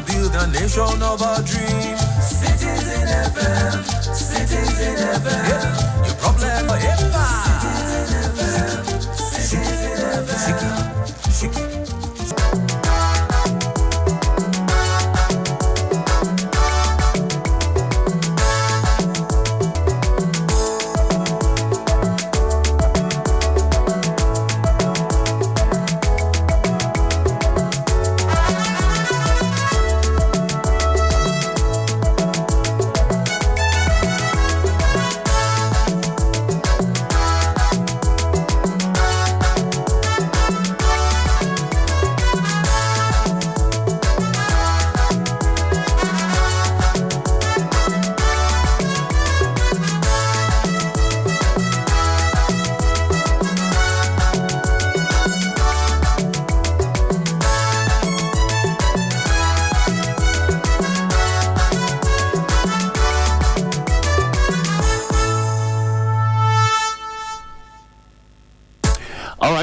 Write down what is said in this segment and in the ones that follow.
build a nation of our dreams. Citizen FM, Citizen FM. Yeah. Your problem, Citizen FM, Citizen FM. Shiki, shiki.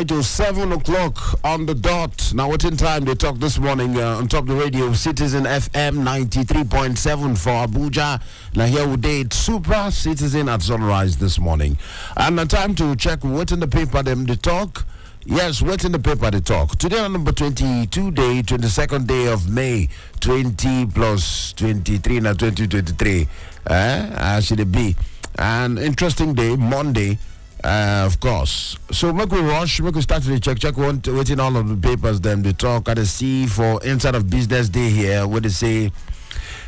To 7 o'clock on the dot. Now, what in time they talk this morning on top of the radio, Citizen FM 93.7 for Abuja. Now, here we date Super Citizen at sunrise this morning. And the time to check what in the paper them they talk. Yes, what in the paper they talk. Today on number 22 day, 22nd day of May, 20 plus 23 now 2023. Should it be? An interesting day, Monday. Of course. So make we rush, make we start to check waiting all of the papers then they talk at the see for inside of business day here where they say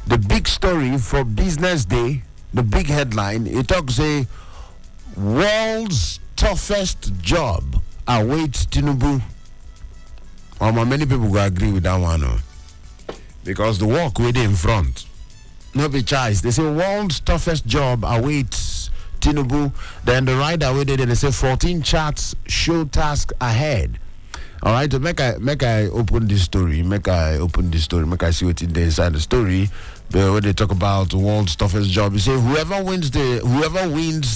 the big story for business day, the big headline, it talks say world's toughest job awaits Tinubu. Many people will agree with that one because the work way in front. No be choice. They say world's toughest job awaits Tinubu. Then the right away there they say 14 charts show task ahead. All right, to make I open this story, make I see what's in there inside the story. When they talk about the world's toughest job, you say whoever wins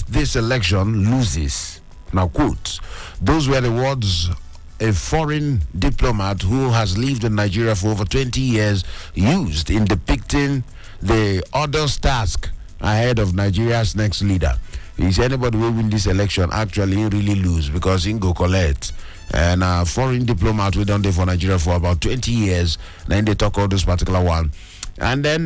this election loses. Now quote, those were the words a foreign diplomat who has lived in Nigeria for over 20 years used in depicting the other's task ahead of Nigeria's next leader. He said anybody will win this election actually really lose because he go collect. And a foreign diplomat we done there for Nigeria for about 20 years. Then they talk about this particular one. And then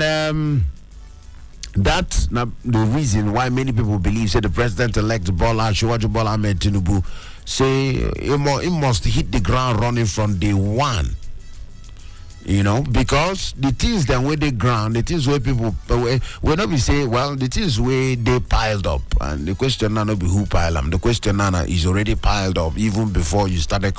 that's the reason why many people believe, say the president-elect Asiwaju Bola Ahmed Tinubu, say he must hit the ground running from day one. You know, because the things that where they ground, the things where people will not be say, well, the things where they piled up, and the question now not be who piled them. The question now is already piled up even before you started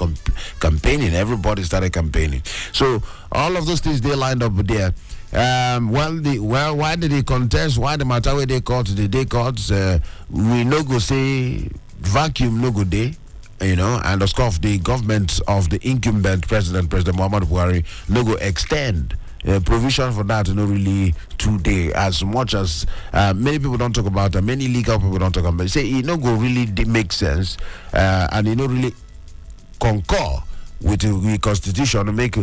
campaigning. Everybody started campaigning, so all of those things they lined up there. Why did they contest? Why the matter where they caught the day courts? We no go say vacuum no go day. You know, and of course, the government of the incumbent President Muhammadu Buhari, no go extend provision for that, no really today, as much as many people don't talk about it, many legal people don't talk about it. Say, it no go really make sense, and it no really concur with the constitution to make,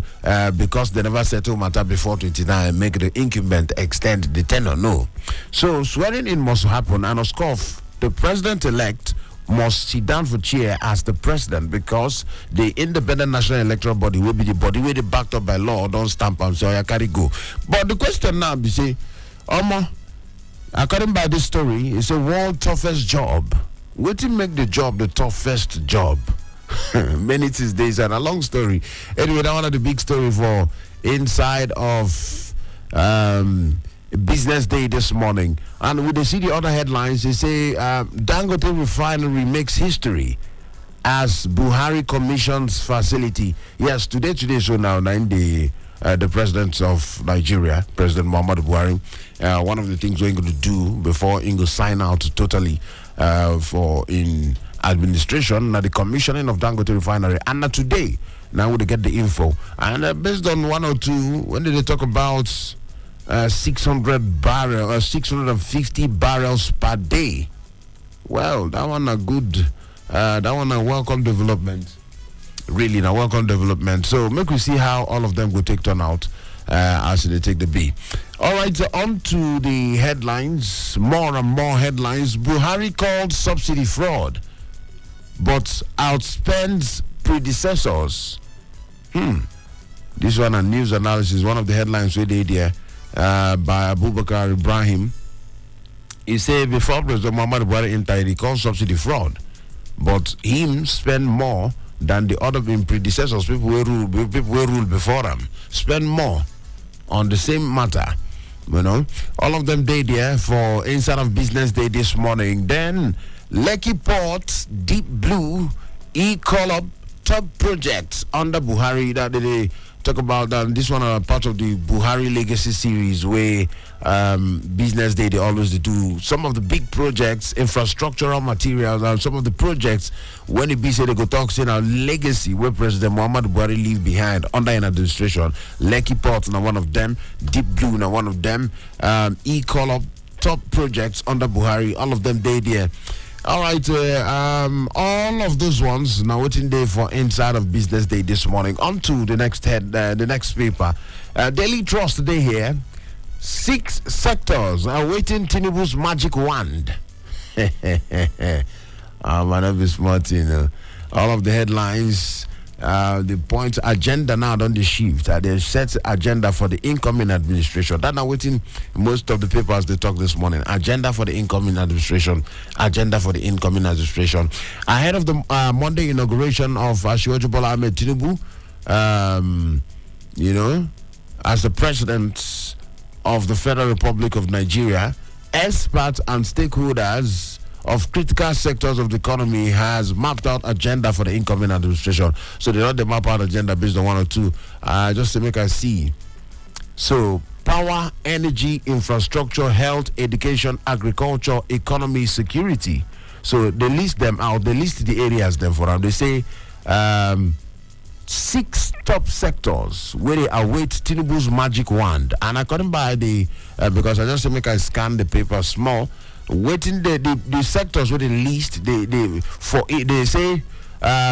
because they never settle matter before 29, make the incumbent extend the tenure, no. So, swearing in must happen, and of course, the president-elect must sit down for chair as the president because the independent national electoral body will be the body where they backed up by law, don't stamp and say, I carry go. But the question now be say, according by this story, it's a world toughest job. What to make the job the toughest job? Many these days and a long story. Anyway, that one of the big story for inside of Business Day this morning. And with the see the other headlines, they say Dangote Refinery makes history as Buhari commissions facility. Yes, today, so now, the president of Nigeria, President Muhammadu Buhari, one of the things we're going to do before he will sign out totally for in administration, now the commissioning of Dangote Refinery. And now today, now we get the info. And based on 102, when did they talk about 600 barrels, 650 barrels per day? Well, that one a good, that one a welcome development. Really, a welcome development. So make we see how all of them will take turn out as they take the B. All right, on to the headlines. More and more headlines. Buhari called subsidy fraud, but outspends predecessors. This one, a news analysis, one of the headlines we did here by Abubakar Ibrahim. He said before President Muhammad Buhari entered, he called subsidy fraud, but him spend more than the other predecessors, people who ruled before him, spend more on the same matter. You know, all of them day there for Inside of Business Day this morning. Then Lekki Port, Deep Blue, E-Call-Up, top projects under Buhari that they talk about. This one are part of the Buhari Legacy series where Business Day they always do some of the big projects, infrastructural materials, and some of the projects when it be said they go talk saying our legacy where President Muhammad Buhari leave behind under an administration. Lekki Port now one of them, Deep Blue now one of them, E-Call-Up, top projects under Buhari, all of them day there. All right, all of those ones now waiting there for Inside of Business Day this morning. On to the next the next paper. Daily Trust today here. 6 sectors are waiting Tinubu's magic wand. I'm not be smart, you know. All of the headlines, the point agenda now on the shift. They set agenda for the incoming administration. That now waiting most of the papers they talk this morning. Agenda for the incoming administration. Agenda for the incoming administration. Ahead of the Monday inauguration of Asiwaju Bola Ahmed Tinubu, you know, as the president of the Federal Republic of Nigeria, experts and stakeholders of critical sectors of the economy has mapped out agenda for the incoming administration. So they don't map out agenda based on one or two, just to make us see. So power, energy, infrastructure, health, education, agriculture, economy, security. So they list them out. They list the areas then for them. They say 6 top sectors where they await Tinubu's magic wand. And according by the because I just to make I scan the paper small. Waiting the sectors where they list they say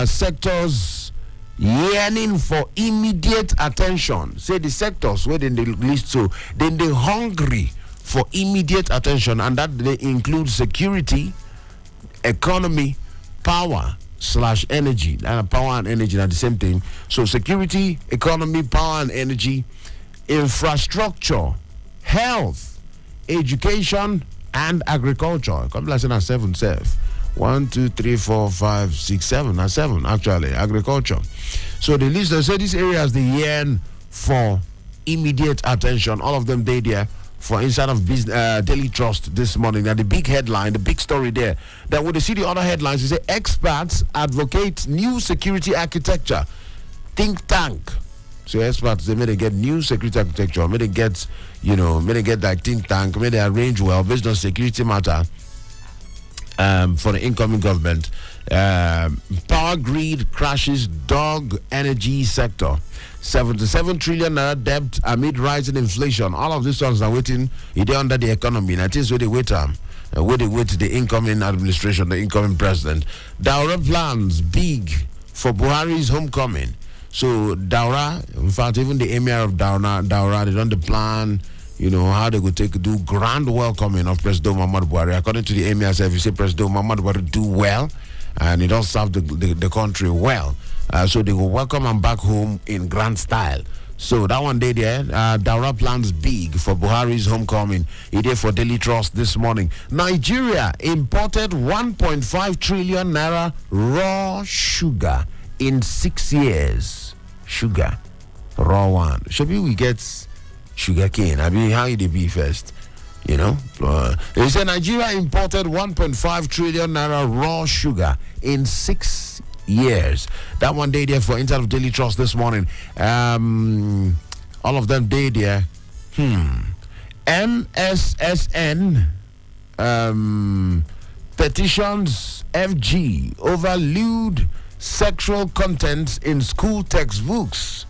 sectors yearning for immediate attention. Say the sectors where they list, so then they hungry for immediate attention, and that they include security, economy, power/energy. And power and energy are the same thing. So security, economy, power and energy, infrastructure, health, education, and agriculture. Come like saying 7 self. 1, 2, 3, 4, 5, 6, 7. 7 actually. Agriculture. So the list they say these areas they yearn for immediate attention. All of them they there for Inside of Business Daily Trust this morning. Now the big headline, the big story there. Then when they see the other headlines, they say experts advocate new security architecture. Think tank. So experts they may they get new security architecture, may they get like think tank, may they arrange well based on security matter for the incoming government. Power grid crashes dog energy sector. 77 trillion naira debt amid rising inflation. All of these ones are waiting. They under the economy. And it is where they wait where they wait the incoming administration, the incoming president. Daura plans big for Buhari's homecoming. So Daura, in fact, even the emir of Daura, they don't plan, how they could do grand welcoming of President Muhammad Buhari. According to the emir, if you say President Muhammad Buhari do well, and he don't serve the country well, so they will welcome him back home in grand style. So that one day there, Daura plans big for Buhari's homecoming. He did for Daily Trust this morning. Nigeria imported 1.5 trillion naira raw sugar in 6 years. Sugar, raw one. Should we get sugar cane? I mean, how it be first? They say Nigeria imported 1.5 trillion naira raw sugar in 6 years. That one day there for Inside of Daily Trust this morning. All of them day there. MSSN petitions FG over lewd sexual contents in school textbooks.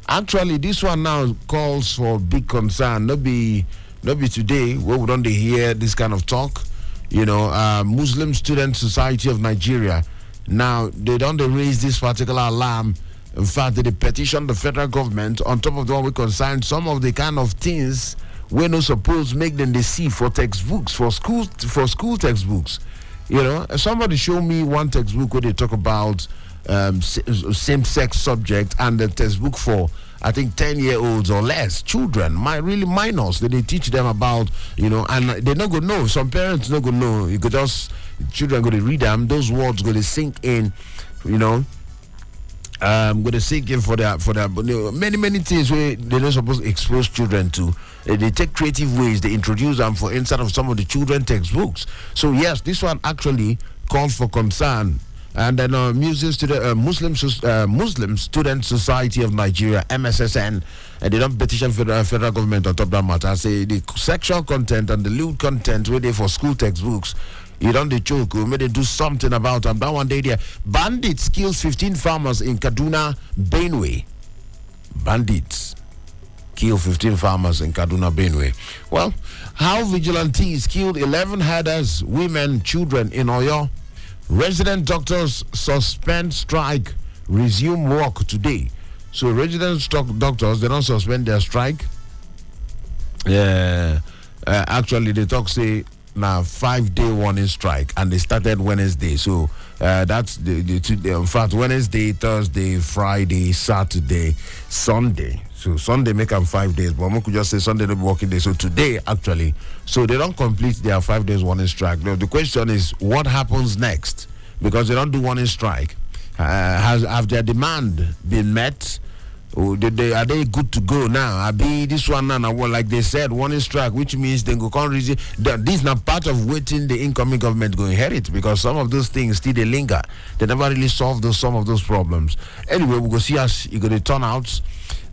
Actually, this one now calls for big concern. Not be today where we don't hear this kind of talk. Muslim Student Society of Nigeria. Now they don't raise this particular alarm In fact, they petitioned the federal government on top of the one we concerned some of the kind of things we no suppose make them they see for textbooks, for school textbooks. You know, somebody show me one textbook where they talk about same-sex subject, and the textbook for I think 10-year-olds or less children, really minors. They teach them about, you know, and they're not gonna know. Some parents not gonna know. You could just children going to read them. Those words going to sink in, you know. Going to sink in for their many things where they're not supposed to expose children to. They take creative ways. They introduce them for inside of some of the children textbooks. So yes, this one actually called for concern. And then Muslim Student Society of Nigeria, MSSN, and they don't petition for the federal government on top of that matter. I say the sexual content and the lewd content where they for school textbooks, you don't the choke, we made they do something about them. That one day there, bandits kills 15 farmers in Kaduna, Benue. Bandits kill 15 farmers in Kaduna, Benue. Well, how vigilantes killed 11 herders, women, children in Oyo. Resident doctors suspend strike, resume work today. So resident doctors, they don't suspend their strike. Actually, the talk say now 5-day warning strike, and they started Wednesday. So that's in fact Wednesday, Thursday, Friday, Saturday, Sunday. So Sunday make them 5 days, but we could just say Sunday no working day. So today actually, so they don't complete their 5 days warning strike. Now the question is, what happens next? Because they don't do warning strike. Have their demand been met? Or are they good to go now? I be this one now. Well, like they said, warning strike, which means they go can't reason. This is not part of waiting the incoming government go inherit, because some of those things still they linger. They never really solve some of those problems. Anyway, we'll go see as you going to turn out.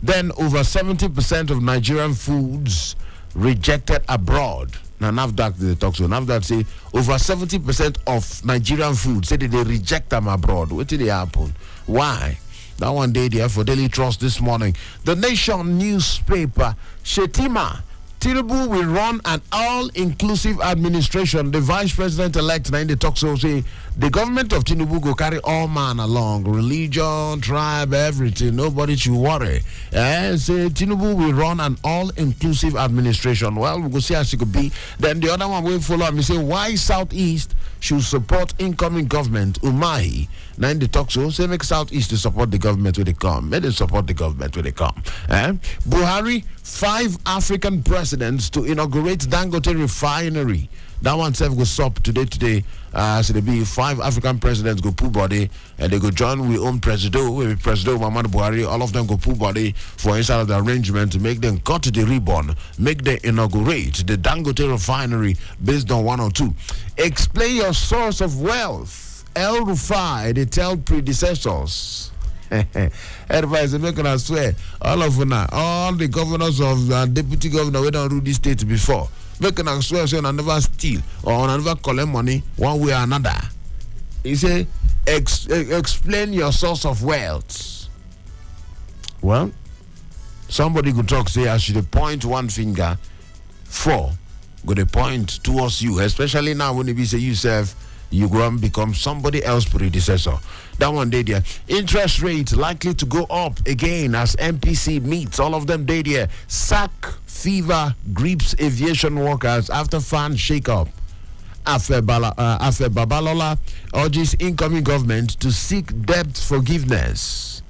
Then over 70% of Nigerian foods rejected abroad. Now NAFDAC they talk to NAFDAC say over 70% of Nigerian food say that they reject them abroad. What did they happen? Why? That one day there for Daily Trust this morning. The Nation newspaper, Shetima Tinubu will run an all-inclusive administration. The vice president-elect in the talk so say the government of Tinubu go carry all man along, religion, tribe, everything. Nobody should worry. Say Tinubu will run an all-inclusive administration. Well, we go see how she could be. Then the other one will follow me say why Southeast should support incoming government. Umahi. Now in the talk so say make Southeast to support the government when they come. Make them support the government when they come. Buhari, 5 African presidents to inaugurate Dangote refinery. That one self goes up today. So there be 5 African presidents go pull body, and they go join with own President Muhammadu Buhari. All of them go pull body for inside of the arrangement to make them cut the ribbon, make them inaugurate the Dangote refinery based on 1 or 2. Explain your source of wealth. El Rufai, they tell predecessors. Everybody say, make us swear, all the governors of deputy governor we don't rule this state before. Make us swear, say, I never steal or I never collect money one way or another. He say, explain your source of wealth. Well, somebody could talk, say, I should point one finger for, go to point towards you, especially now when you say yourself, you go and become somebody else's predecessor. That one day there. Interest rate likely to go up again as MPC meets. All of them day there. Sack fever grips aviation workers after fan shake-up. Afe Babalola urges incoming government to seek debt forgiveness.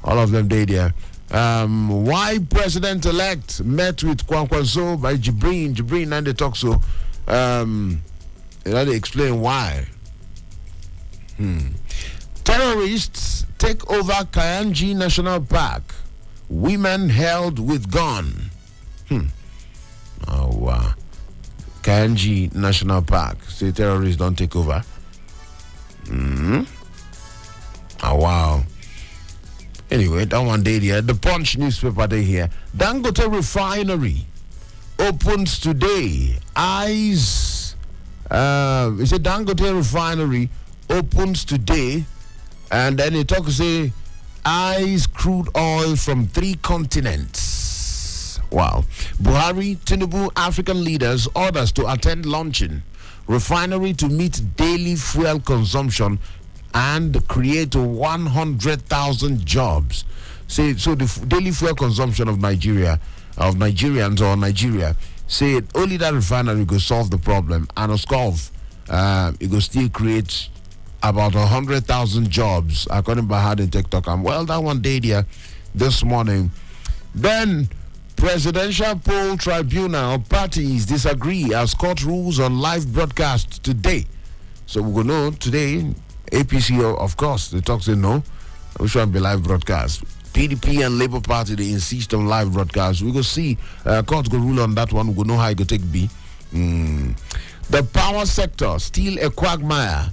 All of them day there. Why President-elect met with Kwankwaso by Jibrin and they talk so. They explain why. Terrorists take over Kayanji National Park. Women held with gun. Oh wow. Kayanji National Park. Say terrorists don't take over. Oh wow. Anyway, that one day here. The Punch newspaper day here. Dangote refinery opens today. It's a Dangote refinery opens today, and then it talks say eyes crude oil from 3 continents. Wow. Buhari, Tinubu, African leaders orders to attend launching refinery to meet daily fuel consumption and create 100,000 jobs. Say so the daily fuel consumption of Nigeria, of Nigerians or Nigeria, say only that refinery could solve the problem, and of course, it will still create about 100,000 jobs, according to Bahad TikTok. And well, that one day there this morning. Then Presidential Poll Tribunal parties disagree as court rules on live broadcast today. So we will know today. APC, of course, they talk say no, we shouldn't be live broadcast. PDP and Labour Party, they insist on live broadcast. We go see court go rule on that one. We go know how it go take be. The power sector still a quagmire.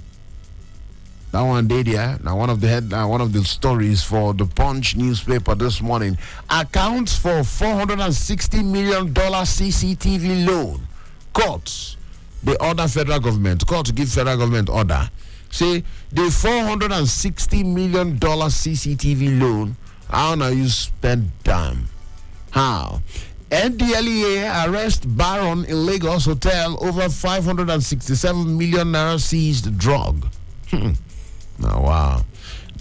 That one day there. Now one of the stories for the Punch newspaper this morning accounts for $460 million CCTV loan. Courts, the order federal government. Court give federal government order. Say the $460 million CCTV loan. How now you spend time? How? NDLEA arrest Baron in Lagos hotel over 567 million naira seized drug. Now, wow.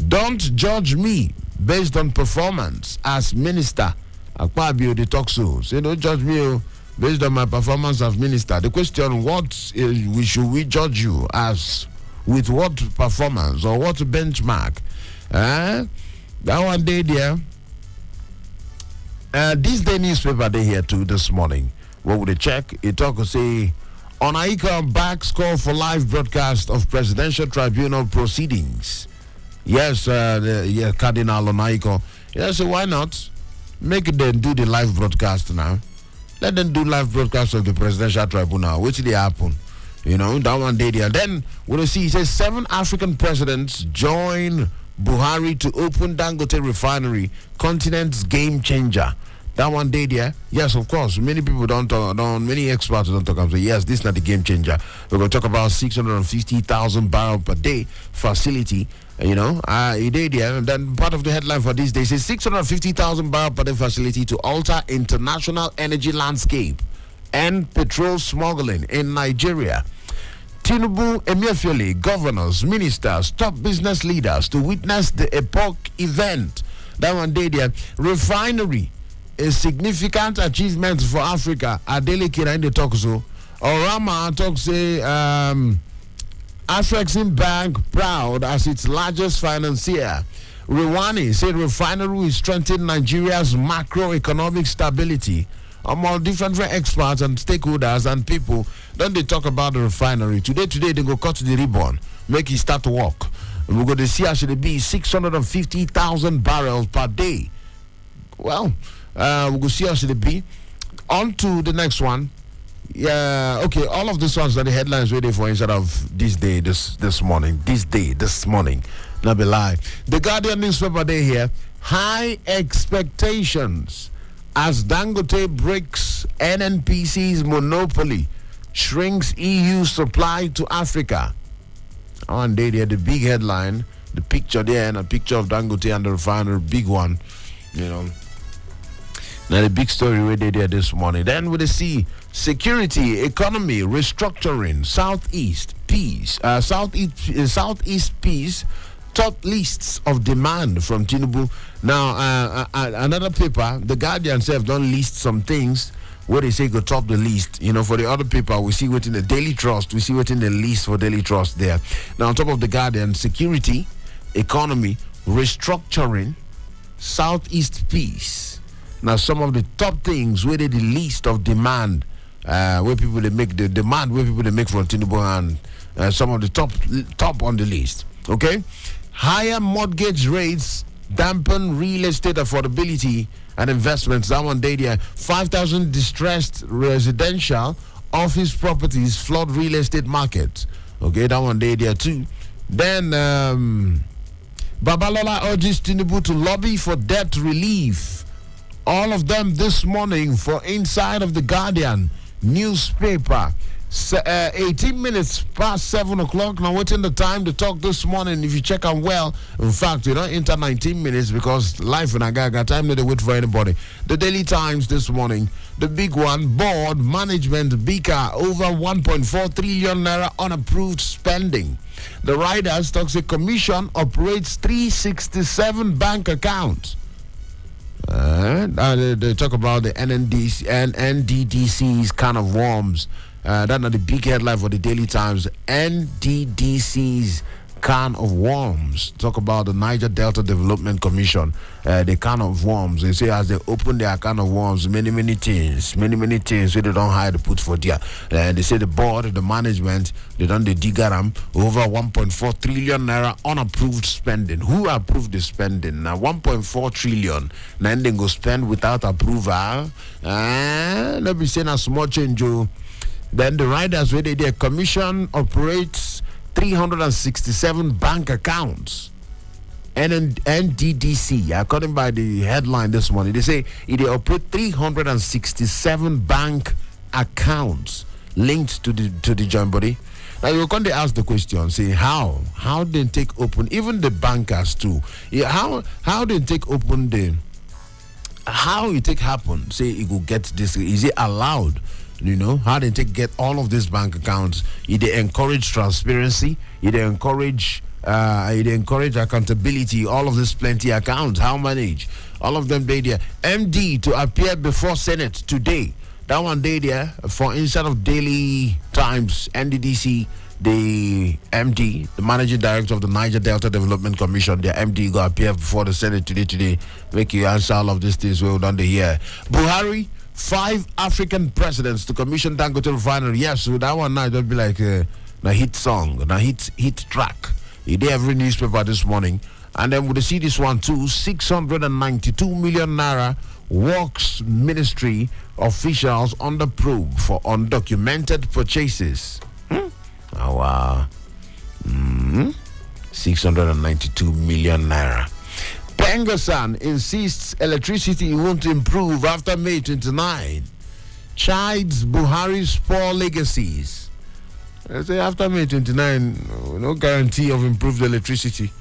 Don't judge me based on performance as minister. Akpabio the talk so. Say don't judge me based on my performance as minister. The question, what should we judge you as? With what performance or what benchmark? That one day there. This day newspaper they here too this morning. What would they check? It talk to say Onaika backs call for live broadcast of presidential tribunal proceedings. Yes, Cardinal Onaika. Yes, so why not make them do the live broadcast now? Let them do live broadcast of the presidential tribunal. Which did happen? You know, that one day there. Then we'll see. It says 7 African presidents join Buhari to open Dangote refinery. Continent's game changer. That one day there. Yes, of course. Many people many experts don't talk about. So yes, this is not the game changer. We're going to talk about 650,000 barrel per day facility. You know, and then part of the headline for this day says 650,000 barrel per day facility to alter international energy landscape and petrol smuggling in Nigeria. Tinubu, Emefiele, governors, ministers, top business leaders to witness the epoch event. That one day there. Refinery, a significant achievement for Africa. Adele Kira in the talk so. Orama talk say Afrexim Bank proud as its largest financier. Rwani said refinery will strengthen Nigeria's macroeconomic stability. Among different experts and stakeholders and people, then they talk about the refinery. Today they go cut the ribbon, make it start to work. And we're going to see how should it be 650,000 barrels per day. Well, we're going to see how should it be. On to the next one. Yeah, okay, all of these ones are the headlines ready for instead of this day, this morning. Not be lie. The Guardian newspaper day here. High expectations as Dangote breaks NNPC's monopoly, shrinks EU supply to Africa. On day there, the big headline, the picture there, and a picture of Dangote and the refinery, big one, you know. Now the big story we did there this morning. Then we see security, economy, restructuring, Southeast peace, top lists of demand from Tinubu. Now, another paper, the Guardian self don't list some things where they say go top the list. You know, for the other paper, we see within the Daily Trust, we see within the list for Daily Trust there. Now, on top of the Guardian, security, economy, restructuring, Southeast peace. Now, some of the top things where they the list of demand, where people they make the demand, where people they make from Tinubu, and some of the top on the list. Okay. Higher mortgage rates dampen real estate affordability and investments. That one day there. 5,000 distressed residential office properties flood real estate market. Okay, that one day there too. Then Babalola urges Tinubu to lobby for debt relief. All of them this morning for inside of the Guardian newspaper. 18 minutes past 7 o'clock. Now, waiting the time to talk this morning. If you check on well, in fact, you don't enter 19 minutes because life in Agaga, time not to wait for anybody. The Daily Times this morning, the big one, board management Bika over 1.4 trillion naira unapproved spending. The Riders Toxic Commission operates 367 bank accounts. They talk about the NNDC and NDDC's kind of worms. That's not the big headline for the Daily Times. NDDC's can of worms. Talk about the Niger Delta Development Commission. The can of worms. They say as they open their can of worms, many things where they don't hide to put for there. They say the board, the management, they done the digaram over 1.4 trillion naira unapproved spending. Who approved the spending? Now 1.4 trillion. Then they go spend without approval. Let me say a small change. Then the Riders, where their commission operates 367 bank accounts. And NDDC, according by the headline this morning, they say they operate 367 bank accounts linked to the joint body. Now you can ask the question, say how they take open, even the bankers too. Yeah, how they take open how it take happen? Say it will get this. Is it allowed? You know, how they get all of these bank accounts. They encourage transparency. They encourage accountability. All of these plenty accounts. How manage? All of them they there. MD to appear before Senate today. That one day there for instead of Daily Times, NDDC, the MD, the managing director of the Niger Delta Development Commission, the MD go appear before the Senate today. Make you answer all of these things well done here. Buhari. 5 African presidents to commission Dangote refinery. Yes, so that one now just be like a hit song, a hit track. It did every newspaper this morning. And then we see this one too, 692 million naira works ministry officials under probe for undocumented purchases. Oh wow. 692 million naira. Pengasan insists electricity won't improve after May 29. Chides Buhari's poor legacies. I say after May 29, no guarantee of improved electricity.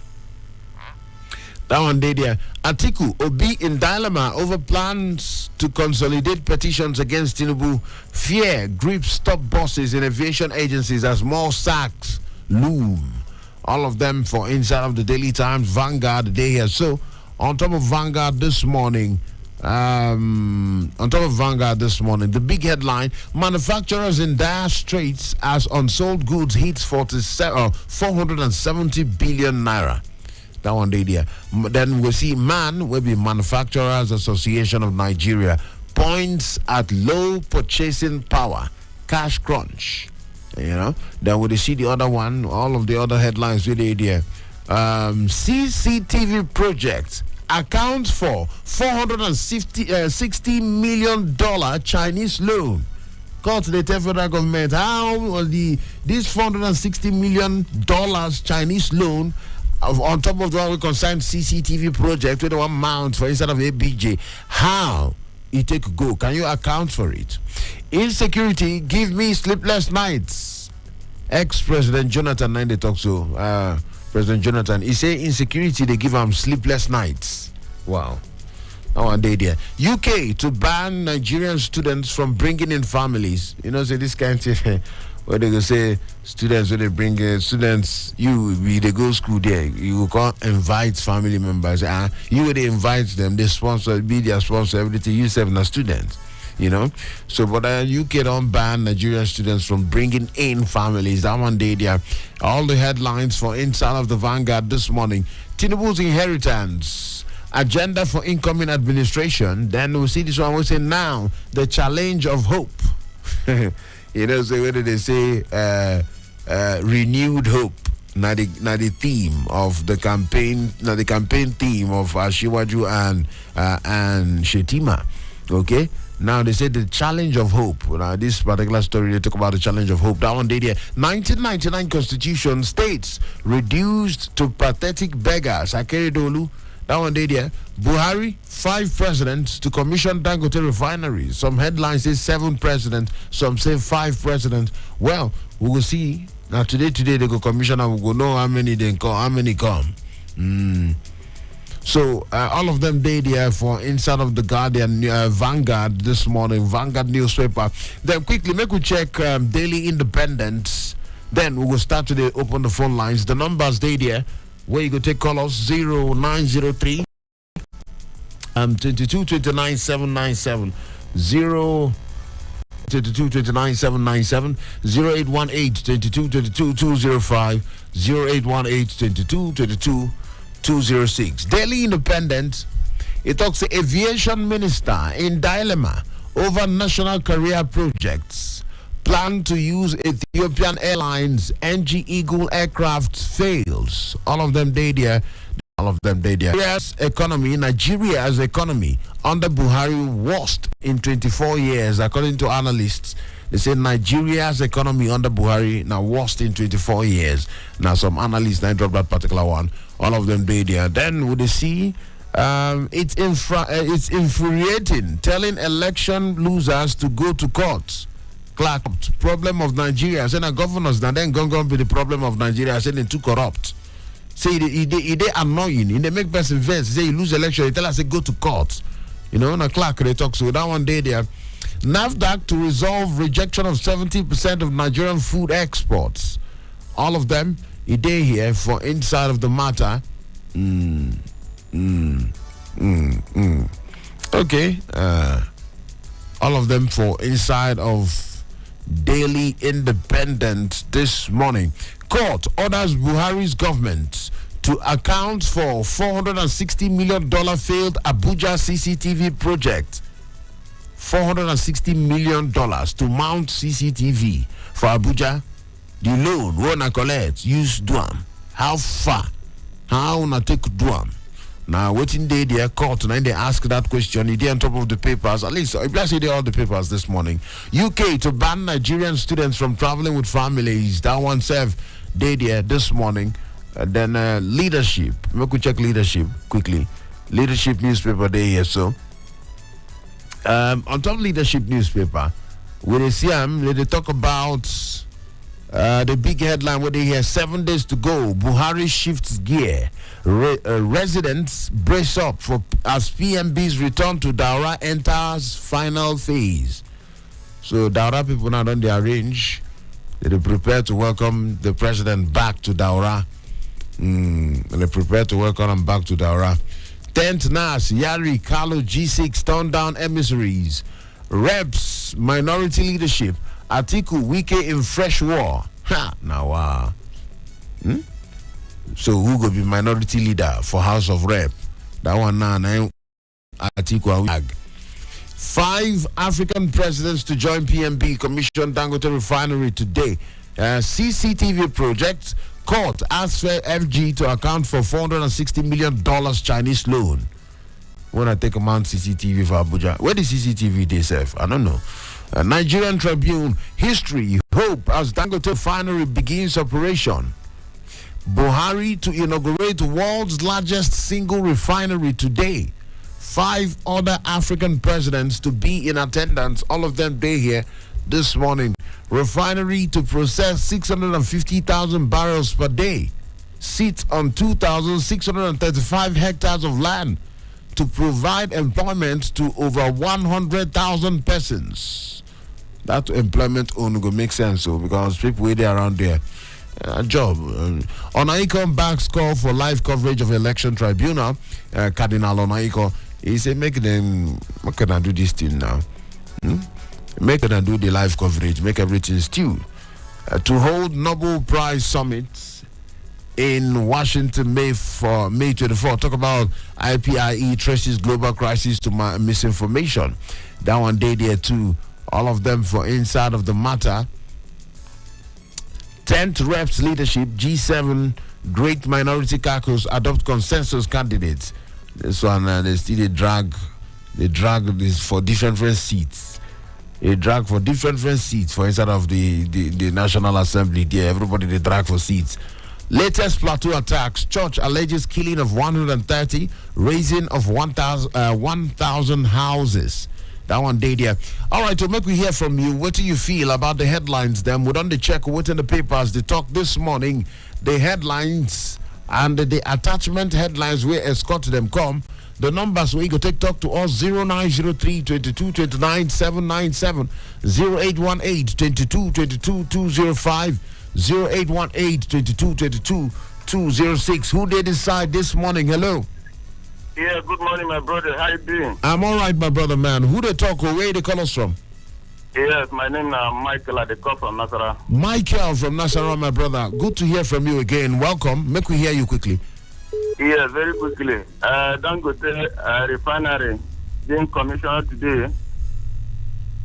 That one day there. Atiku Obi in dilemma over plans to consolidate petitions against Tinubu. Fear grips top bosses in aviation agencies as more sacks loom. All of them for inside of the Daily Times, Vanguard, the day here. So, on top of Vanguard this morning, the big headline, manufacturers in dire straits as unsold goods hits 470 billion naira. That one day there. Then we see MAN, will be Manufacturers Association of Nigeria, points at low purchasing power, cash crunch. You know, then we see the other one, all of the other headlines with the idea. CCTV project accounts for $460 million Chinese loan. Call to the federal government. How will this $460 million Chinese loan on top of the one we concerned CCTV project with one mount for instead of ABJ? How it take go? Can you account for it? Insecurity give me sleepless nights. Ex-President Jonathan, and they talk so. President Jonathan, he say insecurity they give him sleepless nights. Wow. Now one day there. UK to ban Nigerian students from bringing in families. You know, say this kind of thing. Where they go say students, when they bring students, they go school there, you can't invite family members. You would invite them, they sponsor, be their sponsor, everything. You serve a student, you know. So, but UK don't ban Nigerian students from bringing in families. That one day there. All the headlines for inside of the Vanguard this morning. Tinubu's inheritance. Agenda for incoming administration. Then we'll see this one. We'll say now the challenge of hope. You know, so whether they say renewed hope, now the theme of the campaign, now the campaign theme of Shiwaju and Shetima. Okay, now they say the challenge of hope. Now this particular story they talk about the challenge of hope. That one day there, 1999 Constitution states reduced to pathetic beggars. Akeredolu That one day there. Buhari, 5 presidents to commission Dangote refinery. Some headlines say 7 presidents, some say 5 presidents. Well, we will see. Now today they go commission and we will know how many they come, how many come. So all of them they there for inside of the Guardian, Vanguard this morning, Vanguard newspaper. Then quickly make we check Daily Independence. Then we will start today. Open the phone lines. The numbers they there where you go take call us 0903 22 29 797 022 29 797 0818 22 22 205 0818 22 22 206. Daily Independent. It talks the aviation minister in dilemma over national career projects. Plan to use Ethiopian Airlines NG Eagle aircraft fails. All of them they there. Nigeria's economy under Buhari worst in 24 years, according to analysts. They say Nigeria's economy under Buhari now worst in 24 years. Now some analysts now drop that particular one. All of them they there. Then would they see it's infuriating, telling election losers to go to court. Clark, problem of Nigeria. Saying the governors now then going to be the problem of Nigeria. Saying they too corrupt. Say they annoying. They make person vex. Say you lose election. They tell us to go to court. You know, na Clark they talk so that one day there. NAFDAC to resolve rejection of 70% of Nigerian food exports. All of them, they here for inside of the matter. Okay. All of them for inside of Daily Independent this morning. Court orders Buhari's government to account for $460 million failed Abuja CCTV project. $460 million to mount CCTV for Abuja. The loan, wanna collect, use Duam. How far? How wanna take Duam? Now, waiting day, their court, and they ask that question. It on top of the papers. At least, I see all the papers this morning. UK to ban Nigerian students from traveling with families. That one serve day there this morning. Then leadership. We could check leadership quickly. Leadership newspaper day here. So, on top of leadership newspaper, when they see them, they talk about the big headline where they hear 7 days to go. Buhari shifts gear. Residents brace up for as PMB's return to Daura enters final phase. So Daura people now done the arrange. They prepare to welcome the president back to Daura. They prepare to welcome him back to Daura. 10th NAS, Yari, Carlo, G6 turned down emissaries. Reps, minority leadership. Atiku, Wike in fresh war. Ha, now, So who go be minority leader for House of Rep? That one now, Atiku. 5 African presidents to join PMB commission Dangote refinery today. CCTV project. Court asks FG to account for $460 million Chinese loan. When I take a man CCTV for Abuja, where the CCTV they serve? I don't know. Nigerian Tribune, history, hope as Dangote refinery begins operation. Buhari to inaugurate the world's largest single refinery today. 5 other African presidents to be in attendance. All of them they here this morning. Refinery to process 650,000 barrels per day. Sits on 2,635 hectares of land to provide employment to over 100,000 persons. That employment only go make sense, so because people waiting around there. A job. Onaiko backs call for live coverage of election tribunal. Cardinal Onaiko, he said, make them do this thing now. Make them do the live coverage, make everything stew. To hold Nobel Prize Summit in Washington, May 24. Talk about IPIE traces global crisis to misinformation. That one day there too. All of them for inside of the matter. 10th Reps leadership, G7 great minority caucus adopt consensus candidates. This one they still drag this for different seats. They drag for different seats for inside of the National Assembly. There, everybody they drag for seats. Latest plateau attacks. Church alleges killing of 130, raising of 1,000 houses. That one day there. All right, to make we hear from you, what do you feel about the headlines? Then we done the check what in the papers. They talk this morning. The headlines and the attachment headlines where escort them come. The numbers where you go talk to us 0903 22 29 797 0818 22 22 205 0818 22 22 206. Who they decide this morning? Hello. Yeah, good morning, my brother. How you doing? I'm all right, my brother, man. Who they talk or where they call us from? Yes, my name is Michael. I call from Nasara. Michael from Nasara, my brother. Good to hear from you again. Welcome. Make we hear you quickly. Yeah, very quickly. Dangote refinery being commissioned today,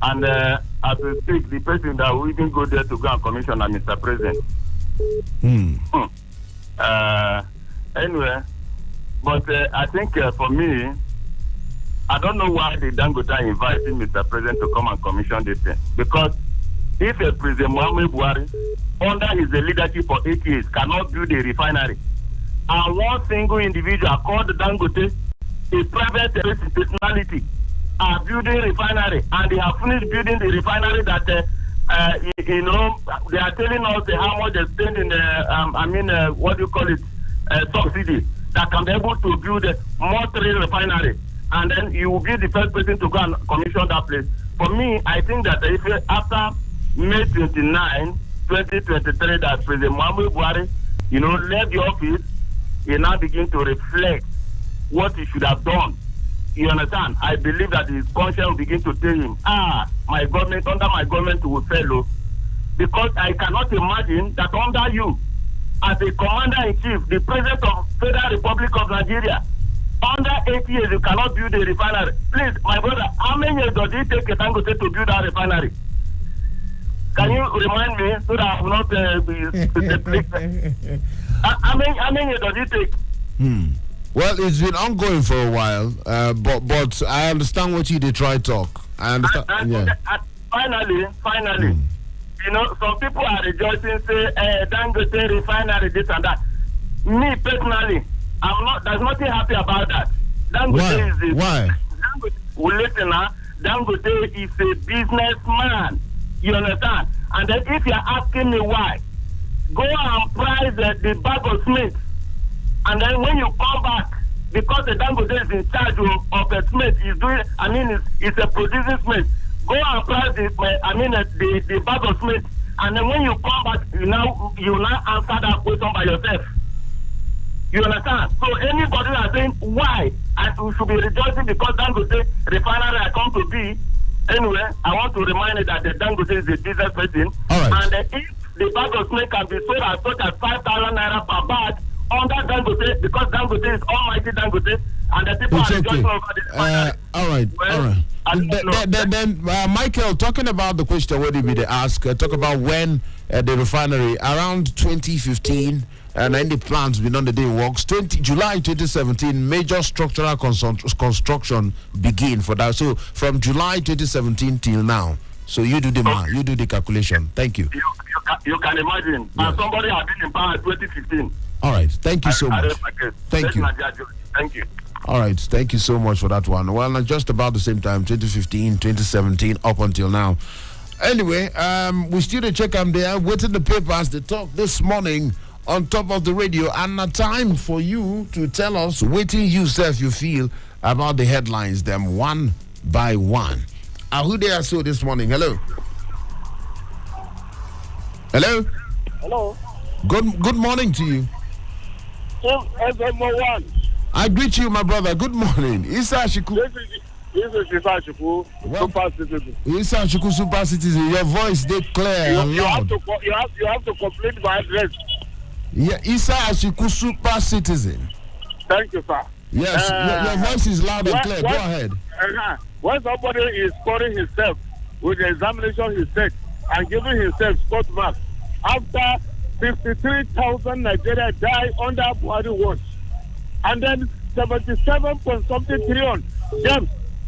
and as we speak, the person that will even go there to go and commission are Mr. President. Anyway, but I think for me, I don't know why the Dangote invited Mr. President to come and commission this thing. Because if a President Muhammad Buhari, under his leadership for 8 years, cannot build a refinery, and one single individual called Dangote, a private personality, are building refinery, and they have finished building the refinery that, they are telling us how much they spend in, what do you call it, subsidy, that can be able to build a more refinery. And then you will be the first person to go and commission that place. For me, I think that if after May 29, 2023, that President Muhammad Buhari, left the office, he now begin to reflect what he should have done. You understand? I believe that his conscience will begin to tell him, my government, under my government will fail. Because I cannot imagine that under you, as a commander-in-chief, the president of Federal Republic of Nigeria, under 8 years, you cannot build a refinery. Please, my brother, how many years does it take Tangote to build a refinery? Can you remind me so that I will not how many years does it take? Well, it's been ongoing for a while, but I understand what you did try talk. I understand. And finally, some people are rejoicing, say, Dangote refinery, this and that. Me personally, there's nothing happy about that. Dangote Why? Dangote is a businessman. You understand? And then if you're asking me why, go and price the bag of cement. And then when you come back, because the Dangote is in charge of the cement, it's a producing cement. Go and price the bag of cement. And then when you come back, you now answer that question by yourself. You understand? So anybody that is saying why, and we should be rejoicing because Dangote refinery are come to be. Anyway, I want to remind you that the Dangote is a business person. All right. And if the bag of cement can be sold as such as 5,000 naira per bag under Dangote, because Dangote is almighty Dangote, and the people are rejoicing over this refinery. All right. Then Michael, talking about the question, what did we ask? Talk about when the refinery around 2015. And then the plans been on the day works. July 2017, major structural construction begin for that. So from July 2017 till now. So you do the math, you do the calculation. Thank you. You can imagine. Yes. And somebody has been in power in 2015. All right. Thank you so much. Thank you. Thank you. All right. Thank you so much for that one. Well, just about the same time, 2015, 2017, up until now. Anyway, we still check them there, waiting the papers. They talk this morning on top of the radio, and a time for you to tell us waiting yourself you feel about the headlines, them one by one. Who they are so this morning? Hello. Hello. Good morning to you. EZEMMUO. I greet you, my brother. Good morning. Isa Shiku. This is Isa Shiku, Super Citizen. Isa Shiku, Super Citizen. Your voice, they clear and loud. You have to complete my address. Yeah, Isa Ashiku, Super Citizen. Thank you, sir. Yes, your voice is loud and clear. Go ahead. When somebody is scoring himself with the examination he takes and giving himself spot marks, after 53,000 Nigerians die under Buhari watch, and then 77 point something trillion debt.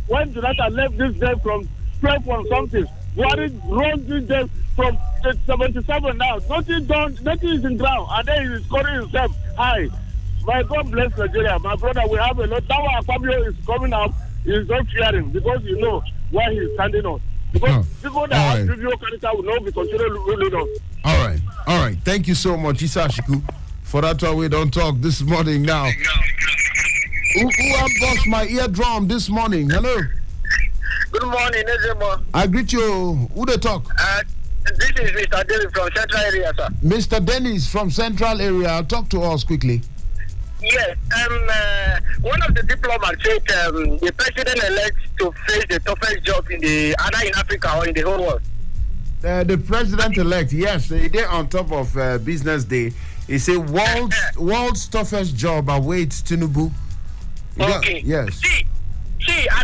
When Jonathan left this debt from 12 point something Buhari running them from 77 now. Nothing done, nothing is in ground, and then he's scoring himself high. My God bless Nigeria. My brother, we have a lot. That one Fabio is coming up. He's not fearing because you know why he's standing on. Because people that have video character will not be considered ruling us. All right. Thank you so much, Isashiku, for that one we don't talk this morning now. Who unboxed my eardrum this morning? Hello. Good morning, EZEMMUO. I greet you. Who they talk? This is Mr. Dennis from Central Area, sir. Mr. Dennis from Central Area. Talk to us quickly. Yes, one of the diplomats said the president-elect to face the toughest job either in Africa or in the whole world. The president-elect, yes, he did on top of Business Day. He said world's toughest job awaits Tinubu. Okay. Yes. See, I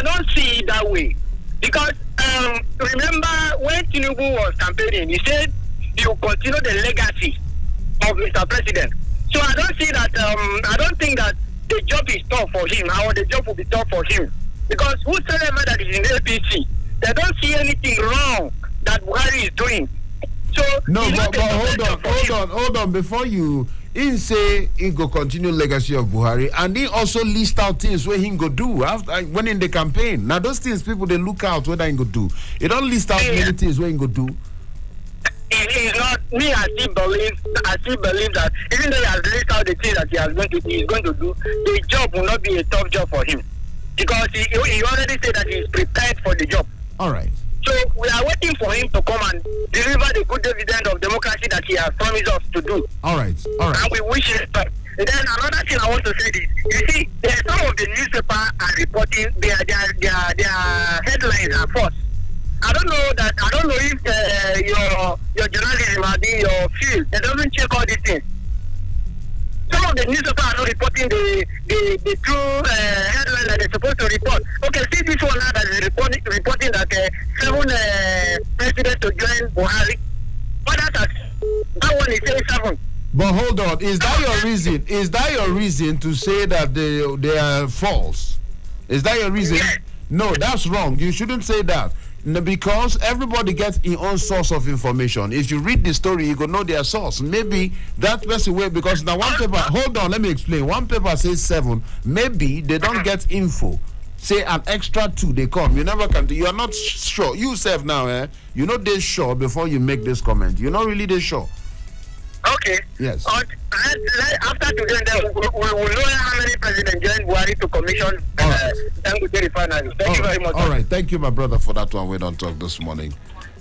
don't see it that way because remember when Tinubu was campaigning, he said he will continue the legacy of Mr. President. So I don't see that. I don't think that the job is tough for him, or the job will be tough for him, because whosoever that is in APC, they don't see anything wrong that Buhari is doing. So no, but hold on. Before you, he say he go continue legacy of Buhari, and he also list out things where he go do after when in the campaign. Now those things people they look out what he go do. He don't list out many things where he go do. It is not me. I still believe that even though he has listed out the things that he is going to do, the job will not be a tough job for him because he already said that he is prepared for the job. All right. So we are waiting for him to come and deliver the good dividend of democracy that he has promised us to do. All right. And we wish him back. And then another thing I want to say is, you see, some of the newspapers are reporting their headlines are false. I don't know if your journalism are in your field. They doesn't check all these things. Some of the newspapers are not reporting the true headline that they're supposed to report. Okay, see this one now that is reporting that 7 presidents to join Buhari. That one is saying 7. But hold on, is that your reason? Is that your reason to say that they are false? Is that your reason? Yes. No, that's wrong. You shouldn't say that. No, because everybody gets his own source of information. If you read the story, you could know their source. Maybe that person way because now one paper. Hold on, let me explain. One paper says 7. Maybe they don't get info. Say an extra 2 they come. You never can. You are not sure. You self now, you're not this sure before you make this comment. You're not really this sure. Okay. Yes. After today, we will know how many presidents joined Buhari to commission Dangote refinery. Thank you very much. All right. Thank you, my brother, for that one. We don't talk this morning.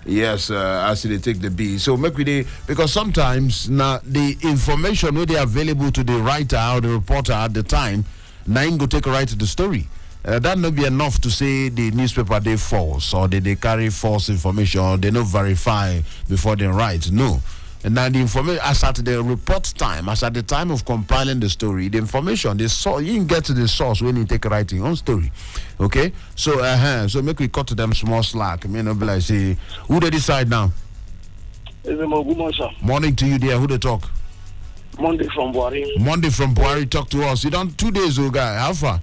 Yes, as they take the B. So make we because sometimes now the information where they are available to the writer or the reporter at the time, now go take a write to the story. That not be enough to say the newspaper they false or they carry false information or they not verify before they write. No. And now the information, as at the report time, as at the time of compiling the story, the information, the source, you can get to the source when you take writing on story. Okay? So, so make we cut to them small slack. I mean, be like, say, who they decide now? EZEMMUO, good morning, sir. Morning to you there. Who they talk? Monday from Buhari. Monday from Buhari, talk to us. You done 2 days ago, guy. How far?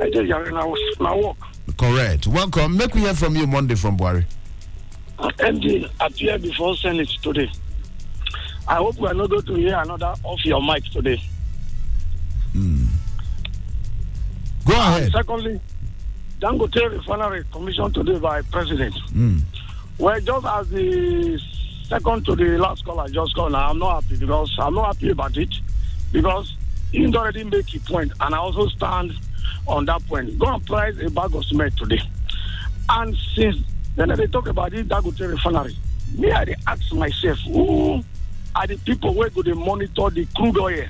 I just was my work. Correct. Welcome. Make we hear from you Monday from Buhari. MD appeared before Senate today. I hope we are not going to hear another off your mic today. Go ahead. Secondly, Dangote refinery commissioned today by President. Well, just as the second to the last caller just called, I'm not happy because I'm not happy about it because he already make a point, and I also stand on that point. Go and price a bag of cement today, and since then they talk about this Dangote refinery. Me, I ask myself, who are the people where go to monitor the crude oil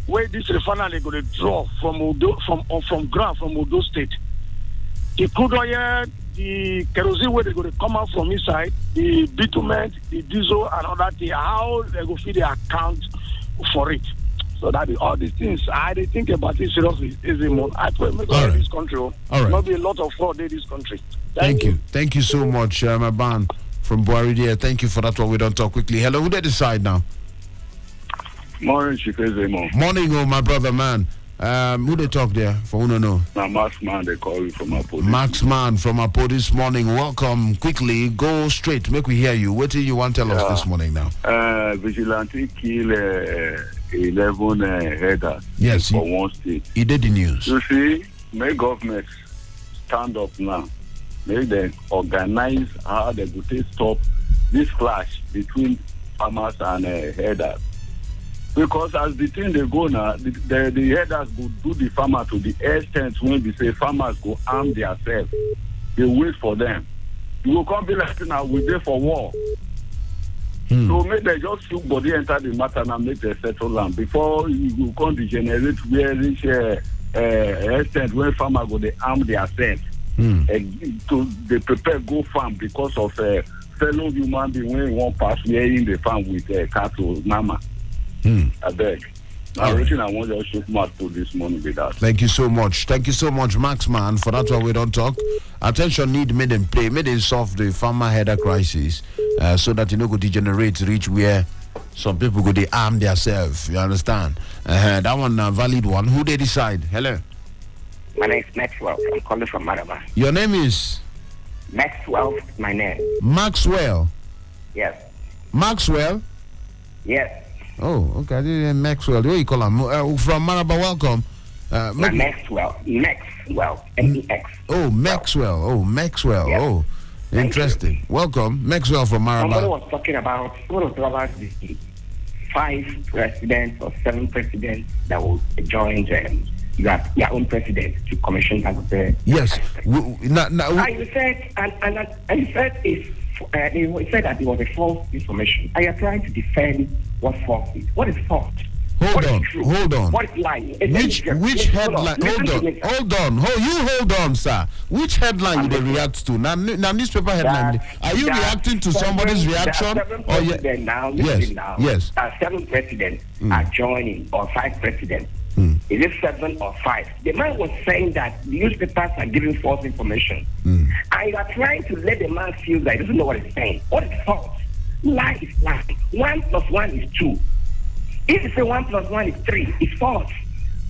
where this refinery go to draw from ground from Odo State? The crude oil, the kerosene where they go to come out from inside, the bitumen, the diesel and all that, how they go feed the account for it. So that is all these things. I think about it seriously. I pray make all this country. All right. Not be a lot of fraud in this country. Thank you. Thank you so much, my ban from Buhari there. Thank you for that one. We don't talk quickly. Hello, who they decide now? Morning, Chief EZEMMUO. Morning, my brother, man. Who they talk there? For who no? Now, Max Man, they call you from Apo. Max Man from Apo this morning. Welcome. Quickly, go straight. Make we hear you. What do you want to tell us this morning now? Vigilante kill 11 headers. Yes, for one state. He did the news. You see, make government stand up now. Make them organize how they go take stop this clash between farmers and headers. Because as the thing they go now, the headers go do the farmer to the extent when they say farmers go arm themselves. They wait for them. You will come be like now we there for war. So make they just shoot body enter the matter and make them settle land before you will come degenerate where reach extent when farmer go they arm themselves. So they prepare go farm because of fellow human being when won't pass wearing the farm with cattle mama. I beg. Now, everything I want to shoot my to this morning with that. Thank you so much. Thank you so much, Max Man. For that one, we don't talk. Attention need made them play, made them solve the farmer header crisis, so that go degenerate, reach where some people go they arm themselves. You understand? That one a valid one. Who they decide? Hello. My name is Maxwell. I'm calling from Maraba. Your name is Maxwell. My name. Maxwell. Yes. Maxwell. Yes. Oh, okay. I didn't hear Maxwell. What do you call him? From Maraba, welcome. Maxwell. Maxwell. M-E-X. Oh, Maxwell. Oh, Maxwell. Yes. Oh, interesting. Welcome. Maxwell from Maraba. Somebody was talking about the 5 presidents or 7 presidents that will join your own president to commission that. Yes. You said, and you said he said that it was a false information. I am trying to defend what false is. What is false? Hold on. What is lying? Which headline? Hold on, sir. Which headline you they react to? Now newspaper headline. Are you reacting to somebody's reaction? Or yes. 7 presidents are joining, or 5 presidents. Is it 7 or 5? The man was saying that the newspapers are giving false information. And you are trying to let the man feel that he doesn't know what he's saying. What is false? Lie is lie. 1 + 1 is 2. If you say 1 + 1 is 3, it's false.